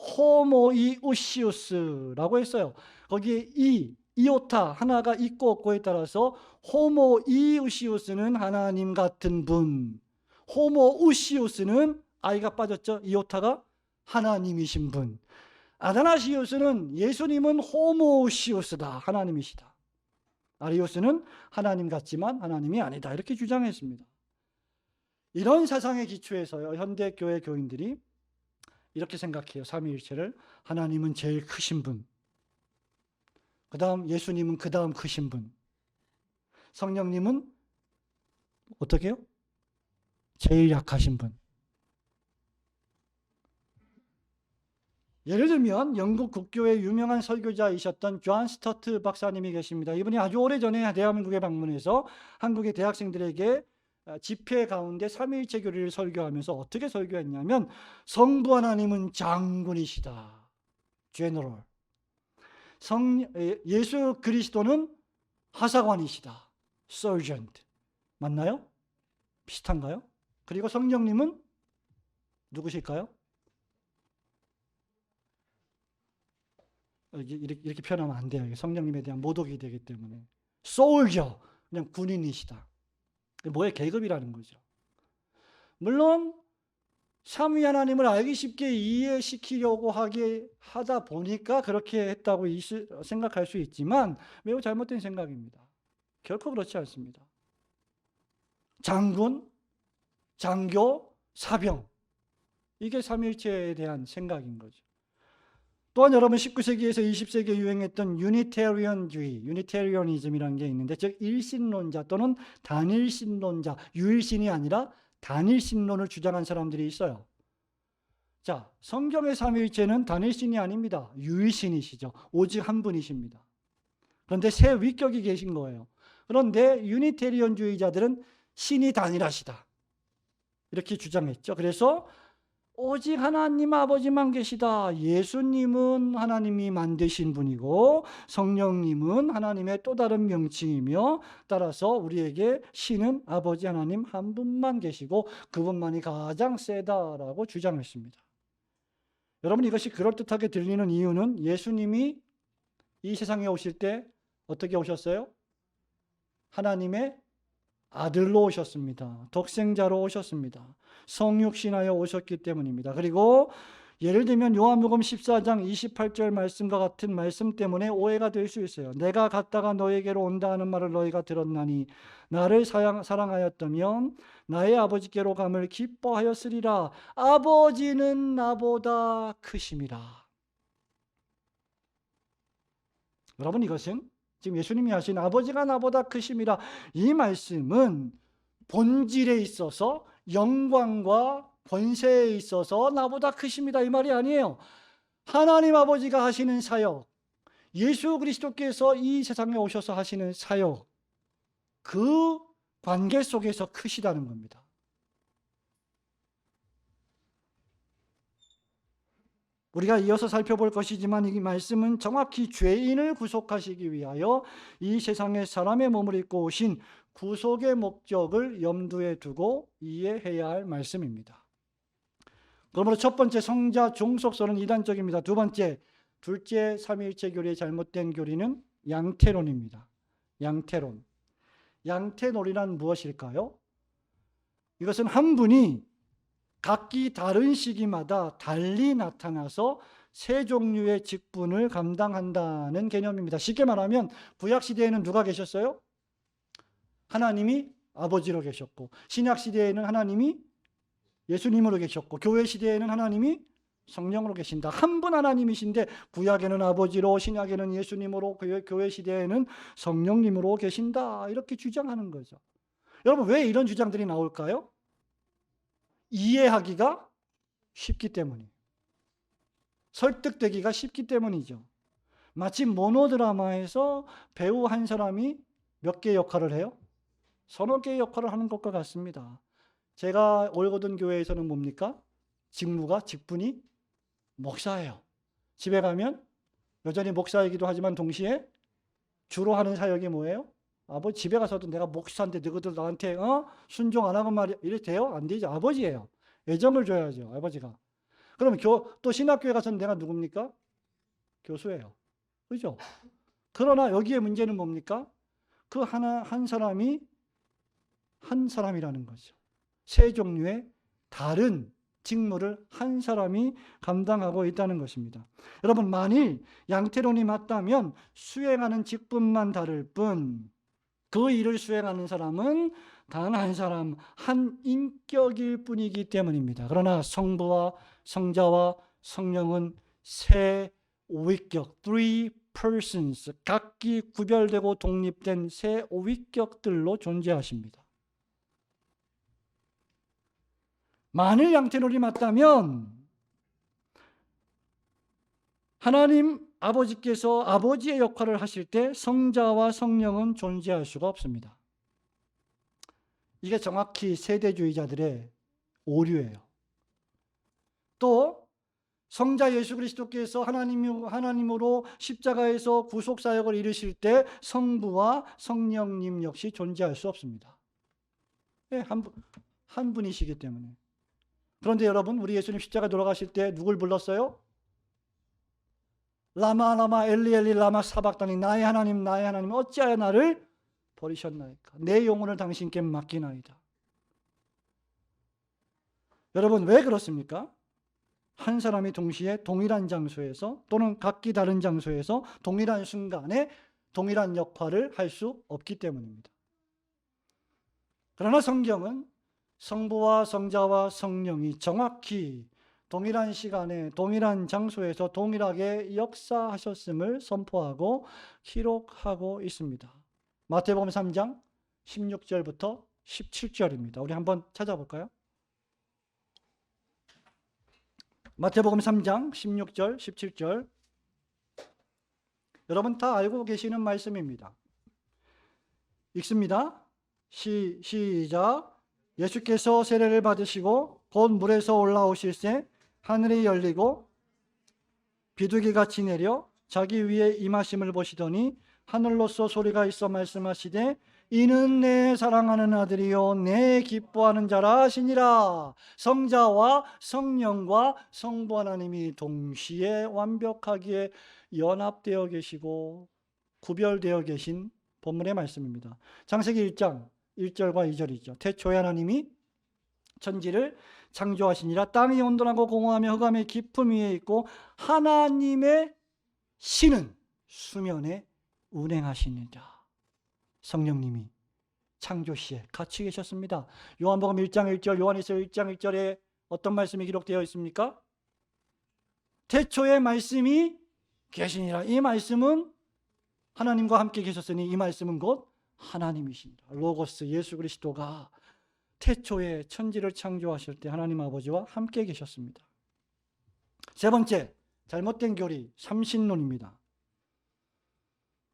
Speaker 1: 호모이우시우스라고 했어요. 거기에 이오타 하나가 있고 없고에 따라서 호모이우시우스는 하나님 같은 분, 호모우시우스는 아이가 빠졌죠. 이오타가 하나님이신 분. 아다나시우스는 예수님은 호모시우스다. 하나님이시다. 아리우스는 하나님 같지만 하나님이 아니다. 이렇게 주장했습니다. 이런 사상의 기초에서요. 현대교회 교인들이 이렇게 생각해요. 삼위일체를. 하나님은 제일 크신 분. 그 다음 예수님은 그 다음 크신 분. 성령님은 어떻게 해요? 제일 약하신 분. 예를 들면 영국 국교의 유명한 설교자이셨던 존 스터트 박사님이 계십니다. 이분이 아주 오래전에 대한민국에 방문해서 한국의 대학생들에게 집회 가운데 삼위일체 교리를 설교하면서 어떻게 설교했냐면, 성부 하나님은 장군이시다, 제너럴. 예수 그리스도는 하사관이시다, 서전트. 맞나요? 비슷한가요? 그리고 성령님은 누구실까요? 이렇게 표현하면 안 돼요. 성령님에 대한 모독이 되기 때문에. 솔저, 그냥 군인이시다. 뭐의 계급이라는 거죠. 물론 삼위 하나님을 알기 쉽게 이해시키려고 하다 보니까 그렇게 했다고 생각할 수 있지만 매우 잘못된 생각입니다. 결코 그렇지 않습니다. 장군, 장교, 사병, 이게 삼위일체에 대한 생각인 거죠. 또한 여러분 19세기에서 20세기에 유행했던 유니테리언주의, 유니테리언이즘이라는 게 있는데, 즉 일신론자 또는 단일신론자, 유일신이 아니라 단일신론을 주장한 사람들이 있어요. 자, 성경의 삼위일체는 단일신이 아닙니다. 유일신이시죠. 오직 한 분이십니다. 그런데 세 위격이 계신 거예요. 그런데 유니테리언주의자들은 신이 단일하시다, 이렇게 주장했죠. 그래서 오직 하나님 아버지만 계시다. 예수님은 하나님이 만드신 분이고 성령님은 하나님의 또 다른 명칭이며, 따라서 우리에게 신은 아버지 하나님 한 분만 계시고 그분만이 가장 세다라고 주장했습니다. 여러분, 이것이 그럴듯하게 들리는 이유는 예수님이 이 세상에 오실 때 어떻게 오셨어요? 하나님의 아들로 오셨습니다. 독생자로 오셨습니다. 성육신하여 오셨기 때문입니다. 그리고 예를 들면 요한복음 14장 28절 말씀과 같은 말씀 때문에 오해가 될 수 있어요. 내가 갔다가 너에게로 온다 하는 말을 너희가 들었나니 나를 사랑하였다면 나의 아버지께로 감을 기뻐하였으리라. 아버지는 나보다 크심이라. 여러분, 이것은 지금 예수님이 하신 아버지가 나보다 크심이라, 이 말씀은 본질에 있어서, 영광과 권세에 있어서 나보다 크십니다, 이 말이 아니에요. 하나님 아버지가 하시는 사역, 예수 그리스도께서 이 세상에 오셔서 하시는 사역, 그 관계 속에서 크시다는 겁니다. 우리가 이어서 살펴볼 것이지만 이 말씀은 정확히 죄인을 구속하시기 위하여 이 세상에 사람의 몸을 입고 오신 구속의 목적을 염두에 두고 이해해야 할 말씀입니다. 그러므로 첫 번째, 성자 종속설은 이단적입니다. 두 번째, 둘째 삼위일체 교리의 잘못된 교리는 양태론입니다. 양태론. 양태론이란 무엇일까요? 이것은 한 분이 각기 다른 시기마다 달리 나타나서 세 종류의 직분을 감당한다는 개념입니다. 쉽게 말하면 구약시대에는 누가 계셨어요? 하나님이 아버지로 계셨고, 신약시대에는 하나님이 예수님으로 계셨고, 교회시대에는 하나님이 성령으로 계신다. 한 분 하나님이신데 구약에는 아버지로, 신약에는 예수님으로, 교회시대에는 성령님으로 계신다, 이렇게 주장하는 거죠. 여러분, 왜 이런 주장들이 나올까요? 이해하기가 쉽기 때문이에요. 설득되기가 쉽기 때문이죠. 마치 모노드라마에서 배우 한 사람이 몇 개의 역할을 해요? 서너 개의 역할을 하는 것과 같습니다. 제가 올거든 교회에서는 뭡니까? 직분이 목사예요. 집에 가면 여전히 목사이기도 하지만 동시에 주로 하는 사역이 뭐예요? 아버지, 집에 가서도 내가 목사인데 너희들 나한테 순종 안 하고 말이야, 이래 돼요? 안 되죠. 아버지예요. 애정을 줘야죠, 아버지가. 그럼 또 신학교에 가서는 내가 누굽니까? 교수예요. 그죠? 그러나 여기에 문제는 뭡니까? 그 한 사람이 한 사람이라는 거죠. 세 종류의 다른 직무를 한 사람이 감당하고 있다는 것입니다. 여러분, 만일 양태론이 맞다면 수행하는 직분만 다를 뿐 그 일을 수행하는 사람은 단 한 사람, 한 인격일 뿐이기 때문입니다. 그러나 성부와 성자와 성령은 세 오위격, three persons, 각기 구별되고 독립된 세 오위격들로 존재하십니다. 만일 양태론이 맞다면 하나님 아버지께서 아버지의 역할을 하실 때 성자와 성령은 존재할 수가 없습니다. 이게 정확히 세대주의자들의 오류예요. 또 성자 예수 그리스도께서 하나님으로 십자가에서 구속사역을 이루실 때 성부와 성령님 역시 존재할 수 없습니다. 한 분이시기 때문에. 그런데 여러분, 우리 예수님 십자가 돌아가실 때 누굴 불렀어요? 라마 라마 엘리 엘리 라마 사박다니, 나의 하나님 어찌하여 나를 버리셨나이까. 내 영혼을 당신께 맡기나이다. 여러분, 왜 그렇습니까? 한 사람이 동시에 동일한 장소에서 또는 각기 다른 장소에서 동일한 순간에 동일한 역할을 할 수 없기 때문입니다. 그러나 성경은 성부와 성자와 성령이 정확히 동일한 시간에 동일한 장소에서 동일하게 역사하셨음을 선포하고 기록하고 있습니다. 마태복음 3장 16절부터 17절입니다. 우리 한번 찾아볼까요? 마태복음 3장 16절 17절. 여러분 다 알고 계시는 말씀입니다. 읽습니다. 시작. 예수께서 세례를 받으시고 곧 물에서 올라오실새 하늘이 열리고 비둘기같이 내려 자기 위에 임하심을 보시더니 하늘로서 소리가 있어 말씀하시되 이는 내 사랑하는 아들이요 내 기뻐하는 자라 하시니라. 성자와 성령과 성부 하나님이 동시에 완벽하게 연합되어 계시고 구별되어 계신 본문의 말씀입니다. 창세기 1장 1절과 2절이죠. 태초에 하나님이 천지를 창조하시니라. 땅이 온돈하고 공허하며 흑암의 깊음 위에 있고 하나님의 신은 수면에 운행하시니라. 성령님이 창조시에 같이 계셨습니다. 요한복음 1장 1절, 요한일서 1장 1절에 어떤 말씀이 기록되어 있습니까? 태초에 말씀이 계시니라. 이 말씀은 하나님과 함께 계셨으니 이 말씀은 곧 하나님이십니다. 로고스 예수 그리스도가 태초에 천지를 창조하실 때 하나님 아버지와 함께 계셨습니다. 세 번째, 잘못된 교리, 삼신론입니다.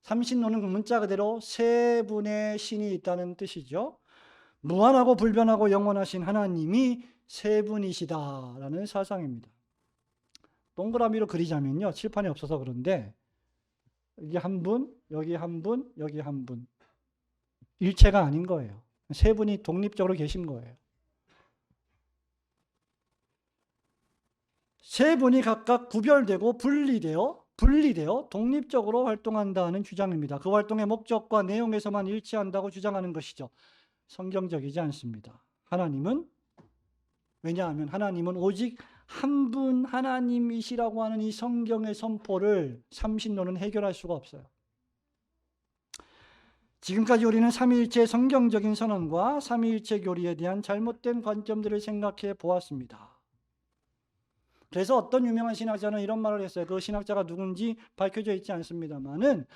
Speaker 1: 삼신론은 문자 그대로 세 분의 신이 있다는 뜻이죠. 무한하고 불변하고 영원하신 하나님이 세 분이시다라는 사상입니다. 동그라미로 그리자면요, 칠판이 없어서 그런데 여기 한 분, 여기 한 분, 여기 한 분. 일체가 아닌 거예요. 세 분이 독립적으로 계신 거예요. 세 분이 각각 구별되고 분리되어 독립적으로 활동한다는 주장입니다. 그 활동의 목적과 내용에서만 일치한다고 주장하는 것이죠. 성경적이지 않습니다. 왜냐하면 하나님은 오직 한 분 하나님이시라고 하는 이 성경의 선포를 삼신론은 해결할 수가 없어요. 지금까지 우리는 삼위일체 성경적인 선언과 삼위일체 교리에 대한 잘못된 관점들을 생각해 보았습니다. 그래서 어떤 유명한 신학자는 이런 말을 했어요. 그 신학자가 누군지 밝혀져 있지 않습니다만은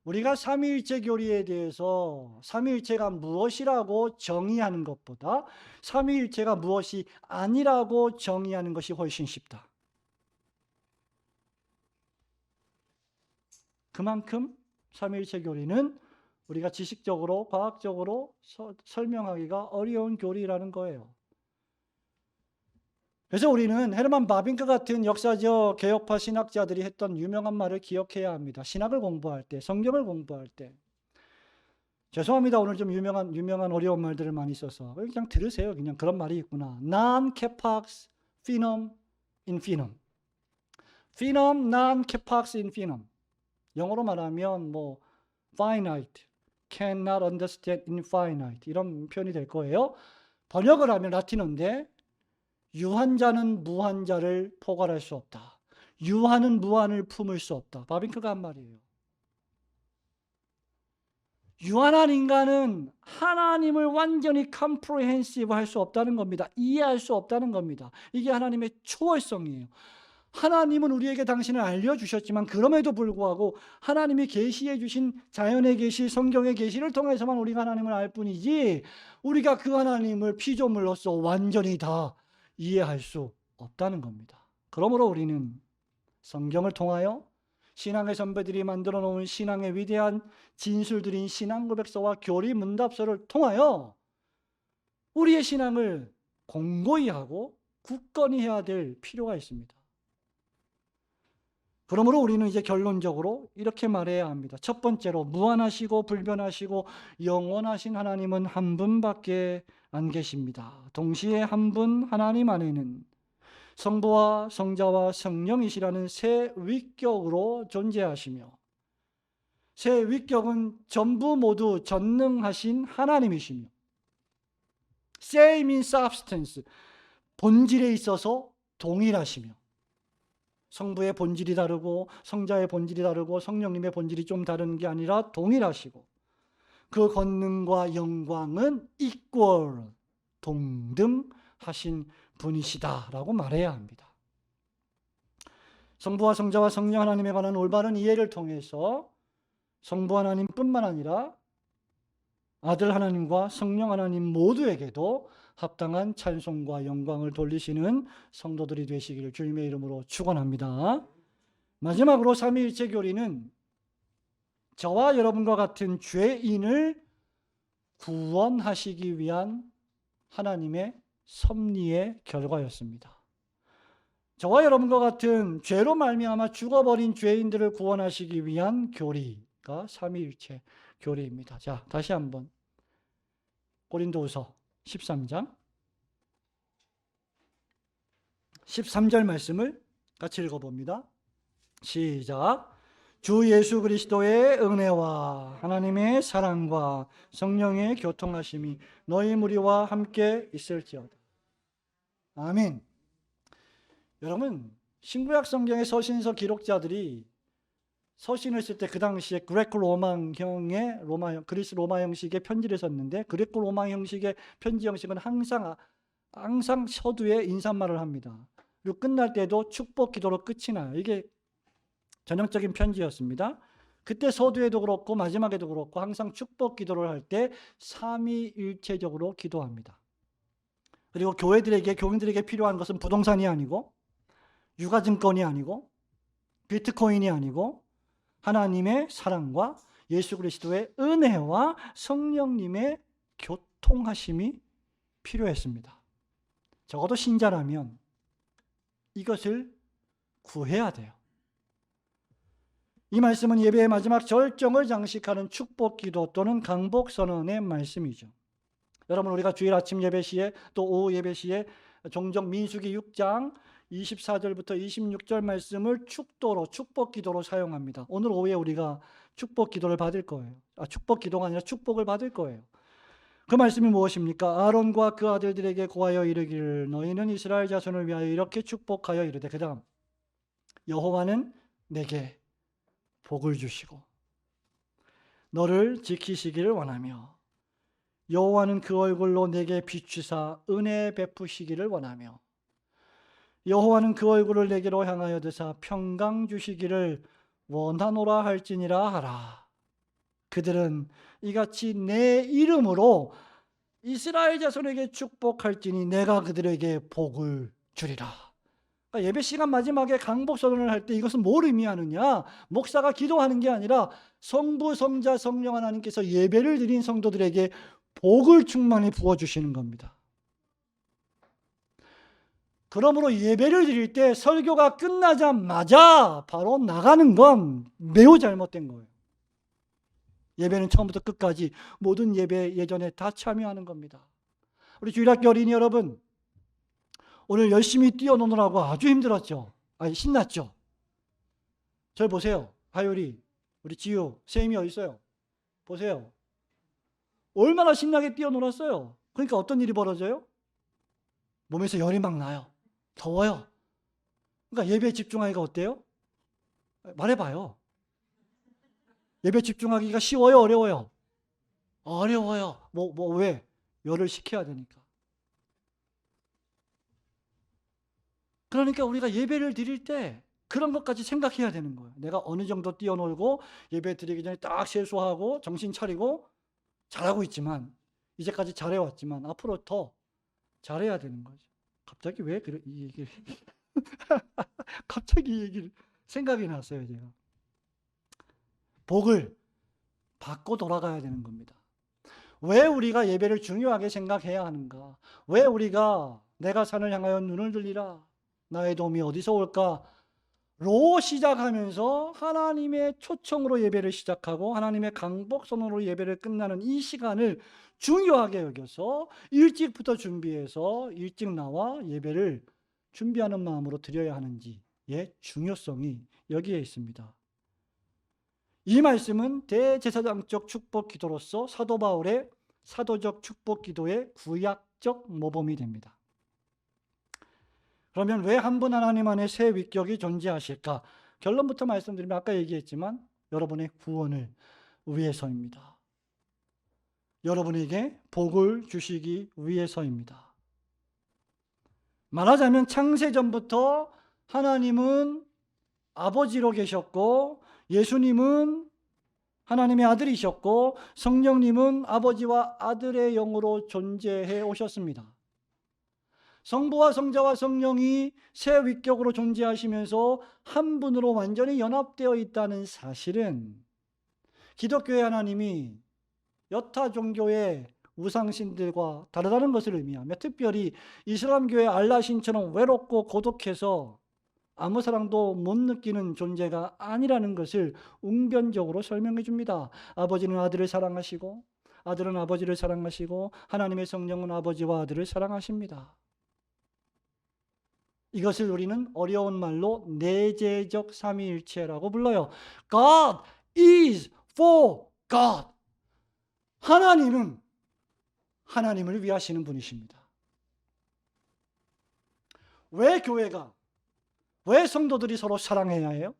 Speaker 1: 우리가 삼위일체 교리에 대해서 삼위일체가 무엇이라고 정의하는 것보다 삼위일체가 무엇이 아니라고 정의하는 것이 훨씬 쉽다. 그만큼 삼위일체 교리는 우리가 지식적으로 과학적으로 설명하기가 어려운 교리라는 거예요. 그래서 우리는 헤르만 바빙크 같은 역사적 개혁파 신학자들이 했던 유명한 말을 기억해야 합니다. 신학을 공부할 때, 성경을 공부할 때. 죄송합니다. 오늘 좀 유명한 어려운 말들을 많이 써서 그냥 들으세요. 그냥 그런 말이 있구나. Non capax finum infinum. Finum non capax infinum. 영어로 말하면 뭐 finite, cannot understand infinite 이런 표현이 될 거예요. 번역을 하면 라틴어인데 유한자는 무한자를 포괄할 수 없다. 유한은 무한을 품을 수 없다. 바빙크가 한 말이에요. 유한한 인간은 하나님을 완전히 comprehensive 할 수 없다는 겁니다. 이해할 수 없다는 겁니다. 이게 하나님의 초월성이에요. 하나님은 우리에게 당신을 알려주셨지만 그럼에도 불구하고 하나님이 계시해 주신 자연의 계시, 성경의 계시를 통해서만 우리가 하나님을 알 뿐이지 우리가 그 하나님을 피조물로서 완전히 다 이해할 수 없다는 겁니다. 그러므로 우리는 성경을 통하여 신앙의 선배들이 만들어 놓은 신앙의 위대한 진술들인 신앙 고백서와 교리 문답서를 통하여 우리의 신앙을 공고히 하고 굳건히 해야 될 필요가 있습니다. 그러므로 우리는 이제 결론적으로 이렇게 말해야 합니다. 첫 번째로, 무한하시고 불변하시고 영원하신 하나님은 한 분밖에 안 계십니다. 동시에 한 분 하나님 안에는 성부와 성자와 성령이시라는 세 위격으로 존재하시며, 세 위격은 전부 모두 전능하신 하나님이시며, same in substance, 본질에 있어서 동일하시며, 성부의 본질이 다르고 성자의 본질이 다르고 성령님의 본질이 좀 다른 게 아니라 동일하시고, 그 권능과 영광은 equal, 동등하신 분이시다라고 말해야 합니다. 성부와 성자와 성령 하나님에 관한 올바른 이해를 통해서 성부 하나님뿐만 아니라 아들 하나님과 성령 하나님 모두에게도 합당한 찬송과 영광을 돌리시는 성도들이 되시기를 주님의 이름으로 축원합니다. 마지막으로 삼위일체 교리는 저와 여러분과 같은 죄인을 구원하시기 위한 하나님의 섭리의 결과였습니다. 저와 여러분과 같은 죄로 말미암아 죽어버린 죄인들을 구원하시기 위한 교리가 삼위일체 교리입니다. 자, 다시 한번 고린도후서 13장 13절 말씀을 같이 읽어봅니다. 시작. 주 예수 그리스도의 은혜와 하나님의 사랑과 성령의 교통하심이 너희 무리와 함께 있을지어다. 아멘. 여러분, 신구약 성경의 서신서 기록자들이 서신을 쓸 때 그 당시에 그레코 로마형의 그리스 로마 형식의 편지를 썼는데, 그레코 로마 형식의 편지 형식은 항상 서두에 인사말을 합니다. 그리고 끝날 때도 축복 기도로 끝이 나요. 이게 전형적인 편지였습니다. 그때 서두에도 그렇고 마지막에도 그렇고 항상 축복 기도를 할 때 삼위일체적으로 기도합니다. 그리고 교인들에게 필요한 것은 부동산이 아니고 유가증권이 아니고 비트코인이 아니고 하나님의 사랑과 예수 그리스도의 은혜와 성령님의 교통하심이 필요했습니다. 적어도 신자라면 이것을 구해야 돼요. 이 말씀은 예배의 마지막 절정을 장식하는 축복기도 또는 강복선언의 말씀이죠. 여러분, 우리가 주일 아침 예배 시에 또 오후 예배 시에 종종 민수기 6장 24절부터 26절 말씀을 축도로, 축복기도로 사용합니다. 오늘 오후에 우리가 축복기도를 받을 거예요. 축복기도가 아니라 축복을 받을 거예요. 그 말씀이 무엇입니까? 아론과 그 아들들에게 고하여 이르기를 너희는 이스라엘 자손을 위하여 이렇게 축복하여 이르되, 그 다음, 여호와는 내게 복을 주시고 너를 지키시기를 원하며 여호와는 그 얼굴로 내게 비추사 은혜 베푸시기를 원하며 여호와는 그 얼굴을 내게로 향하여 드사 평강 주시기를 원하노라 할지니라 하라. 그들은 이같이 내 이름으로 이스라엘 자손에게 축복할지니 내가 그들에게 복을 주리라. 그러니까 예배 시간 마지막에 강복선언을 할 때 이것은 뭘 의미하느냐? 목사가 기도하는 게 아니라 성부, 성자, 성령 하나님께서 예배를 드린 성도들에게 복을 충만히 부어주시는 겁니다. 그러므로 예배를 드릴 때 설교가 끝나자마자 바로 나가는 건 매우 잘못된 거예요. 예배는 처음부터 끝까지 모든 예배 예전에 다 참여하는 겁니다. 우리 주일학교 어린이 여러분, 오늘 열심히 뛰어노느라고 아주 힘들었죠? 아니, 신났죠? 절 보세요. 하율이, 우리 지우, 쌤이 어디 있어요? 보세요. 얼마나 신나게 뛰어놀았어요. 그러니까 어떤 일이 벌어져요? 몸에서 열이 막 나요. 더워요. 그러니까 예배에 집중하기가 어때요? 말해봐요. 예배 집중하기가 쉬워요, 어려워요? 어려워요. 왜? 열을 식혀야 되니까. 그러니까 우리가 예배를 드릴 때 그런 것까지 생각해야 되는 거예요. 내가 어느 정도 뛰어놀고 예배 드리기 전에 딱 세수하고 정신 차리고 잘하고 있지만, 이제까지 잘해왔지만 앞으로 더 잘해야 되는 거죠. 갑자기 왜 이 얘기를 갑자기 이 얘기를 생각이 났어요, 제가. 복을 받고 돌아가야 되는 겁니다. 왜 우리가 예배를 중요하게 생각해야 하는가? 왜 우리가 내가 산을 향하여 눈을 들리라, 나의 도움이 어디서 올까? 로 시작하면서 하나님의 초청으로 예배를 시작하고 하나님의 강복선언으로 예배를 끝나는 이 시간을 중요하게 여겨서 일찍부터 준비해서 일찍 나와 예배를 준비하는 마음으로 드려야 하는지의 중요성이 여기에 있습니다. 이 말씀은 대제사장적 축복 기도로서 사도 바울의 사도적 축복 기도의 구약적 모범이 됩니다. 그러면 왜 한 분 하나님 안에 새 위격이 존재하실까? 결론부터 말씀드리면 아까 얘기했지만 여러분의 구원을 위해서입니다. 여러분에게 복을 주시기 위해서입니다. 말하자면 창세전부터 하나님은 아버지로 계셨고 예수님은 하나님의 아들이셨고 성령님은 아버지와 아들의 영으로 존재해 오셨습니다. 성부와 성자와 성령이 새 위격으로 존재하시면서 한 분으로 완전히 연합되어 있다는 사실은 기독교의 하나님이 여타 종교의 우상신들과 다르다는 것을 의미하며 특별히 이슬람교의 알라신처럼 외롭고 고독해서 아무 사랑도 못 느끼는 존재가 아니라는 것을 웅변적으로 설명해 줍니다. 아버지는 아들을 사랑하시고 아들은 아버지를 사랑하시고 하나님의 성령은 아버지와 아들을 사랑하십니다. 이것을 우리는 어려운 말로 내재적 삼위일체라고 불러요. God is for God. 하나님은 하나님을 위하시는 분이십니다. 왜 교회가, 왜 성도들이 서로 사랑해야 해요?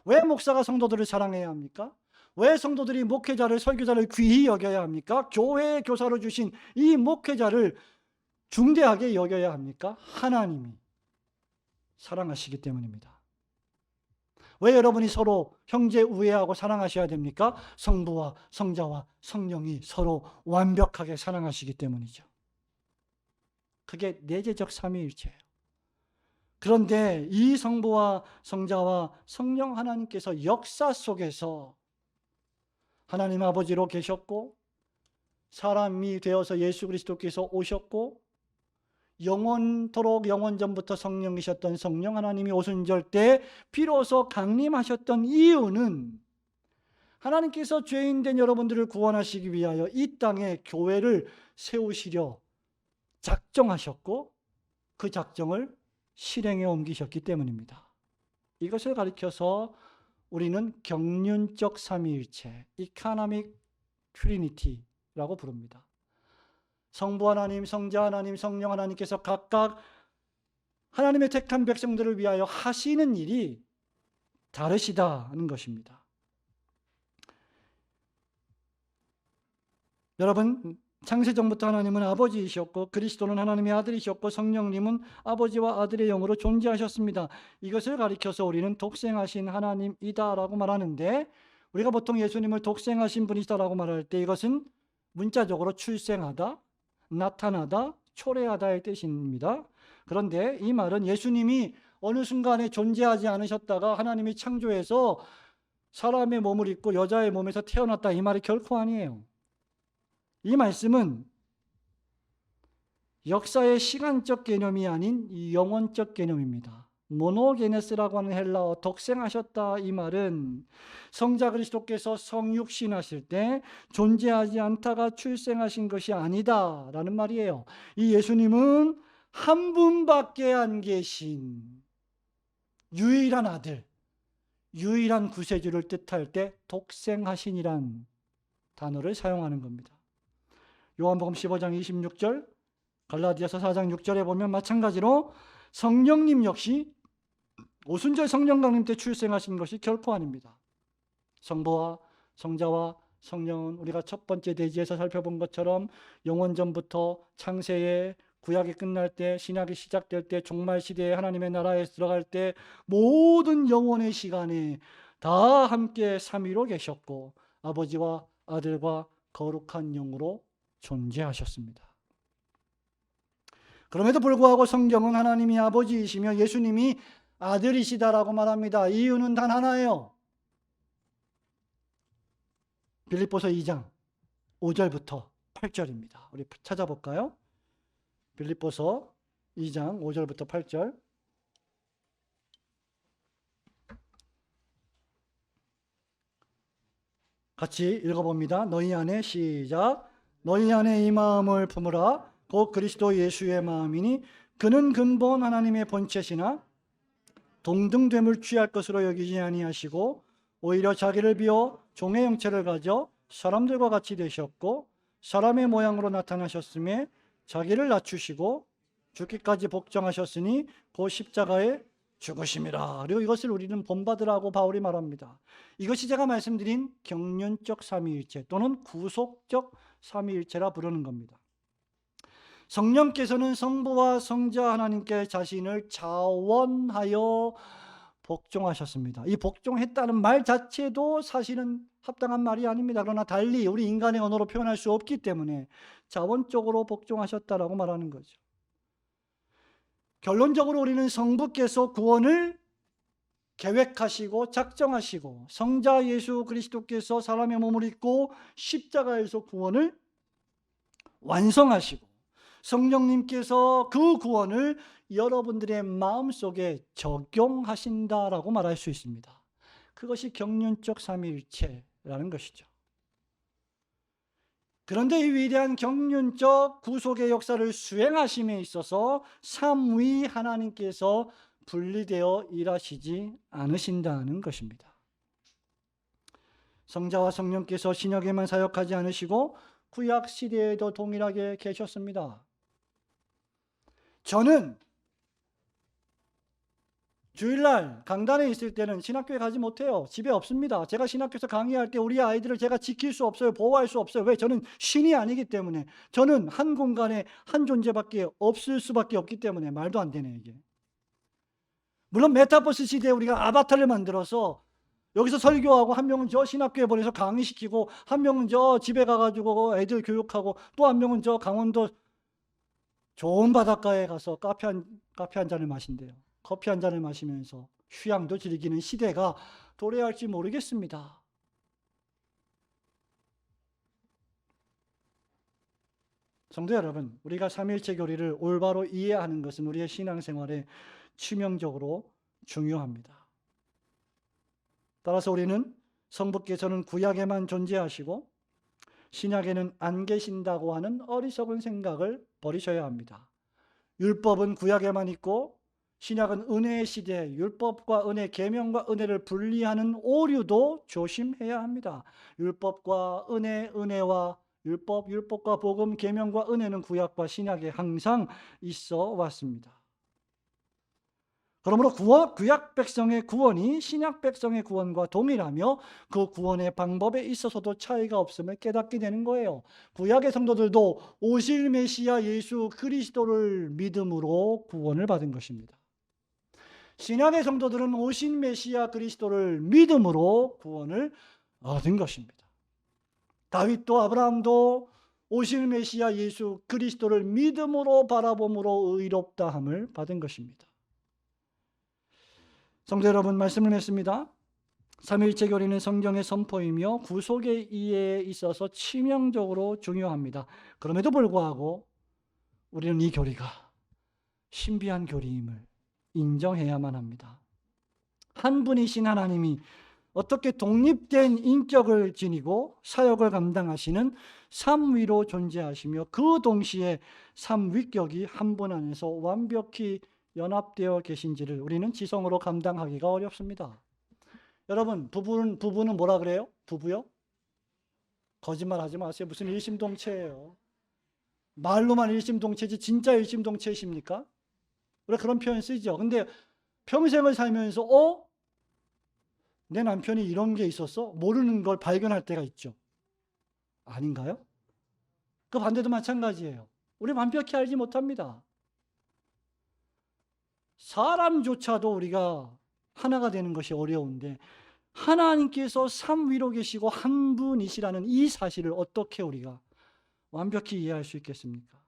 Speaker 1: 왜 목사가 성도들을 사랑해야 합니까? 왜 성도들이 목회자를, 설교자를 귀히 여겨야 합니까? 교회의 교사로 주신 이 목회자를 중대하게 여겨야 합니까? 하나님이 사랑하시기 때문입니다. 왜 여러분이 서로 형제 우애하고 사랑하셔야 됩니까? 성부와 성자와 성령이 서로 완벽하게 사랑하시기 때문이죠. 그게 내재적 삼위일체예요. 그런데 이 성부와 성자와 성령 하나님께서 역사 속에서 하나님 아버지로 계셨고 사람이 되어서 예수 그리스도께서 오셨고 영원토록 영원전부터 성령이셨던 성령 하나님이 오순절 때 비로소 강림하셨던 이유는 하나님께서 죄인된 여러분들을 구원하시기 위하여 이 땅에 교회를 세우시려 작정하셨고 그 작정을 실행에 옮기셨기 때문입니다. 이것을 가리켜서 우리는 경륜적 삼위일체, 이카나믹 트리니티라고 부릅니다. 성부 하나님, 성자 하나님, 성령 하나님께서 각각 하나님의 택한 백성들을 위하여 하시는 일이 다르시다는 것입니다. 여러분, 창세전부터 하나님은 아버지이셨고 그리스도는 하나님의 아들이셨고 성령님은 아버지와 아들의 영으로 존재하셨습니다. 이것을 가리켜서 우리는 독생하신 하나님이다라고 말하는데 우리가 보통 예수님을 독생하신 분이다라고 말할 때 이것은 문자적으로 출생하다, 나타나다, 초래하다의 뜻입니다. 그런데 이 말은 예수님이 어느 순간에 존재하지 않으셨다가 하나님이 창조해서 사람의 몸을 입고 여자의 몸에서 태어났다 이 말이 결코 아니에요. 이 말씀은 역사의 시간적 개념이 아닌 영원적 개념입니다. 모노게네스라고 하는 헬라어 독생하셨다 이 말은 성자 그리스도께서 성육신하실 때 존재하지 않다가 출생하신 것이 아니다 라는 말이에요. 이 예수님은 한 분밖에 안 계신 유일한 아들, 유일한 구세주를 뜻할 때 독생하신이란 단어를 사용하는 겁니다. 요한복음 15장 26절, 갈라디아서 4장 6절에 보면 마찬가지로 성령님 역시 오순절 성령 강림 때 출생하신 것이 결코 아닙니다. 성부와 성자와 성령은 우리가 첫 번째 대지에서 살펴본 것처럼 영원전부터 창세에 구약이 끝날 때 신약이 시작될 때 종말 시대에 하나님의 나라에 들어갈 때 모든 영원의 시간에 다 함께 삼위로 계셨고 아버지와 아들과 거룩한 영으로 존재하셨습니다. 그럼에도 불구하고 성경은 하나님이 아버지이시며 예수님이 아들이시다라고 말합니다. 이유는 단 하나예요. 빌립보서 2장 5절부터 8절입니다. 우리 찾아볼까요? 빌립보서 2장 5절부터 8절. 같이 읽어봅니다. 너희 안에 시작. 너희 안에 이 마음을 품으라. 곧 그리스도 예수의 마음이니 그는 근본 하나님의 본체시나 동등됨을 취할 것으로 여기지 아니하시고 오히려 자기를 비워 종의 형체를 가져 사람들과 같이 되셨고 사람의 모양으로 나타나셨음에 자기를 낮추시고 죽기까지 복종하셨으니 그 십자가에 죽으심이라. 그리고 이것을 우리는 본받으라고 바울이 말합니다. 이것이 제가 말씀드린 경륜적 삼위일체 또는 구속적 삼위일체라 부르는 겁니다. 성령께서는 성부와 성자 하나님께 자신을 자원하여 복종하셨습니다. 이 복종했다는 말 자체도 사실은 합당한 말이 아닙니다. 그러나 달리 우리 인간의 언어로 표현할 수 없기 때문에 자원적으로 복종하셨다라고 말하는 거죠. 결론적으로 우리는 성부께서 구원을 계획하시고 작정하시고 성자 예수 그리스도께서 사람의 몸을 입고 십자가에서 구원을 완성하시고 성령님께서 그 구원을 여러분들의 마음속에 적용하신다라고 말할 수 있습니다. 그것이 경륜적 삼위일체라는 것이죠. 그런데 이 위대한 경륜적 구속의 역사를 수행하심에 있어서 삼위 하나님께서 분리되어 일하시지 않으신다는 것입니다. 성자와 성령께서 신약에만 사역하지 않으시고 구약 시대에도 동일하게 계셨습니다. 저는 주일날 강단에 있을 때는 신학교에 가지 못해요. 집에 없습니다. 제가 신학교에서 강의할 때 우리 아이들을 제가 지킬 수 없어요. 보호할 수 없어요. 왜? 저는 신이 아니기 때문에. 저는 한 공간에 한 존재밖에 없을 수밖에 없기 때문에. 말도 안 되네 이게. 물론 메타버스 시대에 우리가 아바타를 만들어서 여기서 설교하고 한 명은 저 신학교에 보내서 강의시키고 한 명은 저 집에 가가지고 애들 교육하고 또 한 명은 저 강원도 좋은 바닷가에 가서 카페 한 잔을 마신대요. 커피 한 잔을 마시면서 휴양도 즐기는 시대가 도래할지 모르겠습니다. 성도 여러분, 우리가 삼위일체 교리를 올바로 이해하는 것은 우리의 신앙생활에 치명적으로 중요합니다. 따라서 우리는 성부께서는 구약에만 존재하시고 신약에는 안 계신다고 하는 어리석은 생각을 버리셔야 합니다. 율법은 구약에만 있고 신약은 은혜의 시대에 율법과 은혜, 계명과 은혜를 분리하는 오류도 조심해야 합니다. 율법과 은혜, 은혜와 율법, 율법과 복음, 계명과 은혜는 구약과 신약에 항상 있어 왔습니다. 그러므로 구약 백성의 구원이 신약 백성의 구원과 동일하며 그 구원의 방법에 있어서도 차이가 없음을 깨닫게 되는 거예요. 구약의 성도들도 오실 메시아 예수 그리스도를 믿음으로 구원을 받은 것입니다. 신약의 성도들은 오신 메시아 그리스도를 믿음으로 구원을 얻은 것입니다. 다윗도 아브라함도 오실 메시아 예수 그리스도를 믿음으로 바라봄으로 의롭다함을 받은 것입니다. 성도 여러분, 말씀을 맺습니다. 삼위일체 교리는 성경의 선포이며 구속의 이해에 있어서 치명적으로 중요합니다. 그럼에도 불구하고 우리는 이 교리가 신비한 교리임을 인정해야만 합니다. 한 분이신 하나님이 어떻게 독립된 인격을 지니고 사역을 감당하시는 삼위로 존재하시며 그 동시에 삼위격이 한 분 안에서 완벽히 연합되어 계신지를 우리는 지성으로 감당하기가 어렵습니다. 여러분, 부부는 뭐라 그래요? 부부요? 거짓말 하지 마세요. 무슨 일심동체예요. 말로만 일심동체지 진짜 일심동체이십니까? 우리가 그런 표현 쓰죠. 근데 평생을 살면서 내 남편이 이런 게 있었어? 모르는 걸 발견할 때가 있죠. 아닌가요? 그 반대도 마찬가지예요. 우리 완벽히 알지 못합니다. 사람조차도 우리가 하나가 되는 것이 어려운데 하나님께서 삼위로 계시고 한 분이시라는 이 사실을 어떻게 우리가 완벽히 이해할 수 있겠습니까?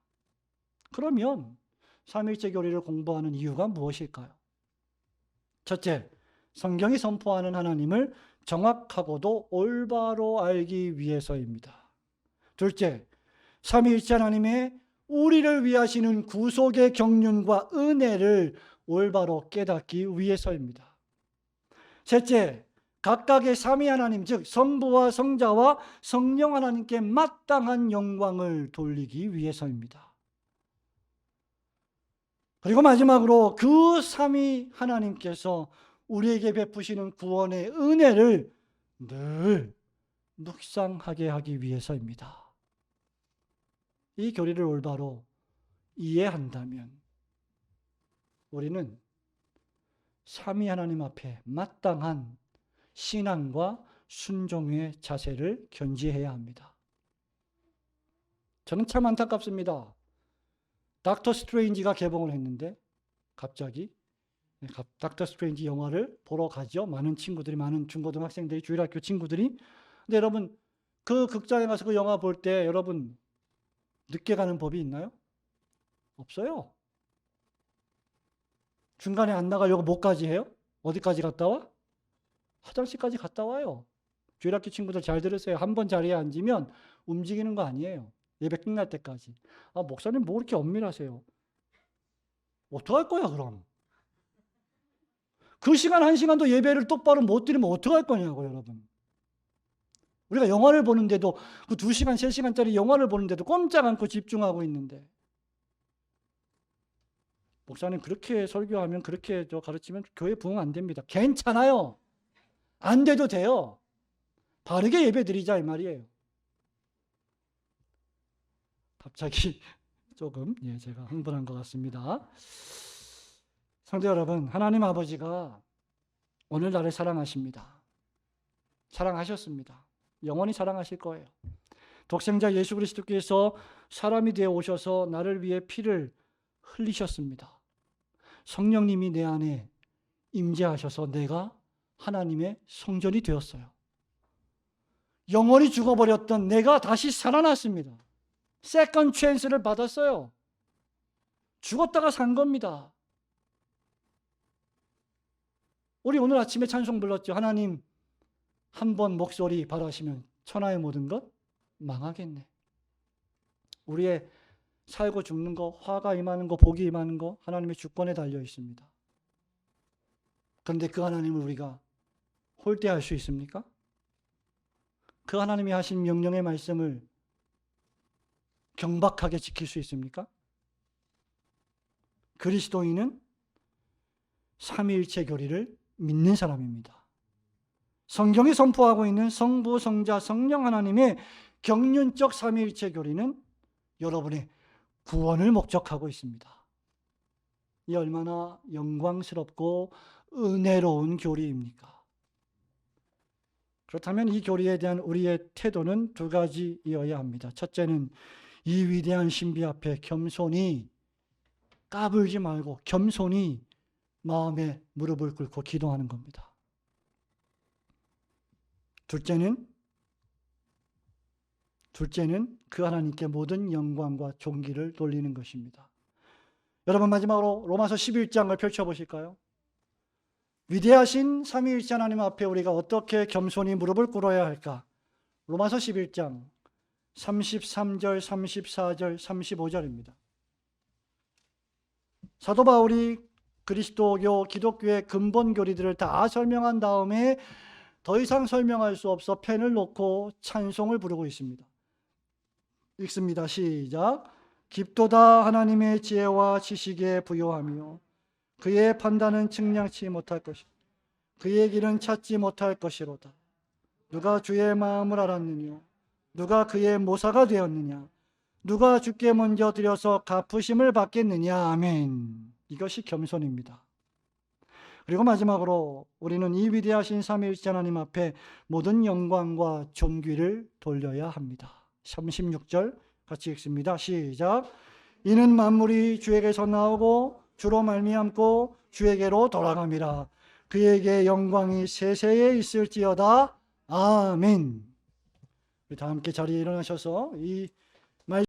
Speaker 1: 그러면 삼위일체 교리를 공부하는 이유가 무엇일까요? 첫째, 성경이 선포하는 하나님을 정확하고도 올바로 알기 위해서입니다. 둘째, 삼위일체 하나님의 우리를 위하시는 구속의 경륜과 은혜를 올바로 깨닫기 위해서입니다. 셋째, 각각의 삼위 하나님, 즉 성부와 성자와 성령 하나님께 마땅한 영광을 돌리기 위해서입니다. 그리고 마지막으로 그 삼위 하나님께서 우리에게 베푸시는 구원의 은혜를 늘 묵상하게 하기 위해서입니다. 이 교리를 올바로 이해한다면 우리는 삼위 하나님 앞에 마땅한 신앙과 순종의 자세를 견지해야 합니다. 저는 참 안타깝습니다. 닥터 스트레인지가 개봉을 했는데 갑자기 닥터 스트레인지 영화를 보러 가죠. 많은 친구들이, 많은 중고등학생들이, 주일학교 친구들이. 근데 여러분, 그 극장에 가서 그 영화 볼 때 여러분 늦게 가는 법이 있나요? 없어요. 중간에 안 나가려고 뭐까지 해요? 어디까지 갔다 와? 화장실까지 갔다 와요. 주일학교 친구들 잘 들으세요. 한 번 자리에 앉으면 움직이는 거 아니에요. 예배 끝날 때까지. 아, 목사님 뭐 그렇게 엄밀하세요? 어떡할 거야 그럼? 그 시간 한 시간도 예배를 똑바로 못 드리면 어떡할 거냐고 여러분. 우리가 영화를 보는데도 그 2시간, 3시간짜리 영화를 보는데도 꼼짝 않고 집중하고 있는데 목사님 그렇게 설교하면, 그렇게 가르치면 교회 부흥 안 됩니다. 괜찮아요. 안 돼도 돼요. 바르게 예배 드리자 이 말이에요. 갑자기 조금 제가 흥분한 것 같습니다. 성도 여러분, 하나님 아버지가 오늘날을 사랑하십니다. 사랑하셨습니다. 영원히 사랑하실 거예요. 독생자 예수 그리스도께서 사람이 되어 오셔서 나를 위해 피를 흘리셨습니다. 성령님이 내 안에 임재하셔서 내가 하나님의 성전이 되었어요. 영원히 죽어버렸던 내가 다시 살아났습니다. 세컨 찬스를 받았어요. 죽었다가 산 겁니다. 우리 오늘 아침에 찬송 불렀죠. 하나님 한 번 목소리 바라시면 천하의 모든 것 망하겠네. 우리의 살고 죽는 거, 화가 임하는 거, 복이 임하는 거 하나님의 주권에 달려 있습니다. 그런데 그 하나님을 우리가 홀대할 수 있습니까? 그 하나님이 하신 명령의 말씀을 경박하게 지킬 수 있습니까? 그리스도인은 삼위일체 교리를 믿는 사람입니다. 성경이 선포하고 있는 성부, 성자, 성령 하나님의 경륜적 삼위일체 교리는 여러분의 구원을 목적하고 있습니다. 이 얼마나 영광스럽고 은혜로운 교리입니까? 그렇다면 이 교리에 대한 우리의 태도는 두 가지이어야 합니다. 첫째는 이 위대한 신비 앞에 겸손히, 까불지 말고 겸손히 마음에 무릎을 꿇고 기도하는 겁니다. 둘째는 그 하나님께 모든 영광과 존귀를 돌리는 것입니다. 여러분, 마지막으로 로마서 11장을 펼쳐보실까요? 위대하신 삼위일체 하나님 앞에 우리가 어떻게 겸손히 무릎을 꿇어야 할까? 로마서 11장 33절, 34절, 35절입니다. 사도 바울이 그리스도교, 기독교의 근본 교리들을 다 설명한 다음에 더 이상 설명할 수 없어 펜을 놓고 찬송을 부르고 있습니다. 읽습니다. 시작. 깊도다 하나님의 지혜와 지식에 부요하며 그의 판단은 측량치 못할 것이다. 그의 길은 찾지 못할 것이로다. 누가 주의 마음을 알았느냐? 누가 그의 모사가 되었느냐? 누가 주께 먼저 드려서 갚으심을 받겠느냐? 아멘. 이것이 겸손입니다. 그리고 마지막으로 우리는 이 위대하신 삼위일체 하나님 앞에 모든 영광과 존귀를 돌려야 합니다. 36절 같이 읽습니다. 시작. 이는 만물이 주에게서 나오고 주로 말미암고 주에게로 돌아감이라. 그에게 영광이 세세에 있을지어다. 아멘. 우리 다 함께 자리에 일어나셔서 이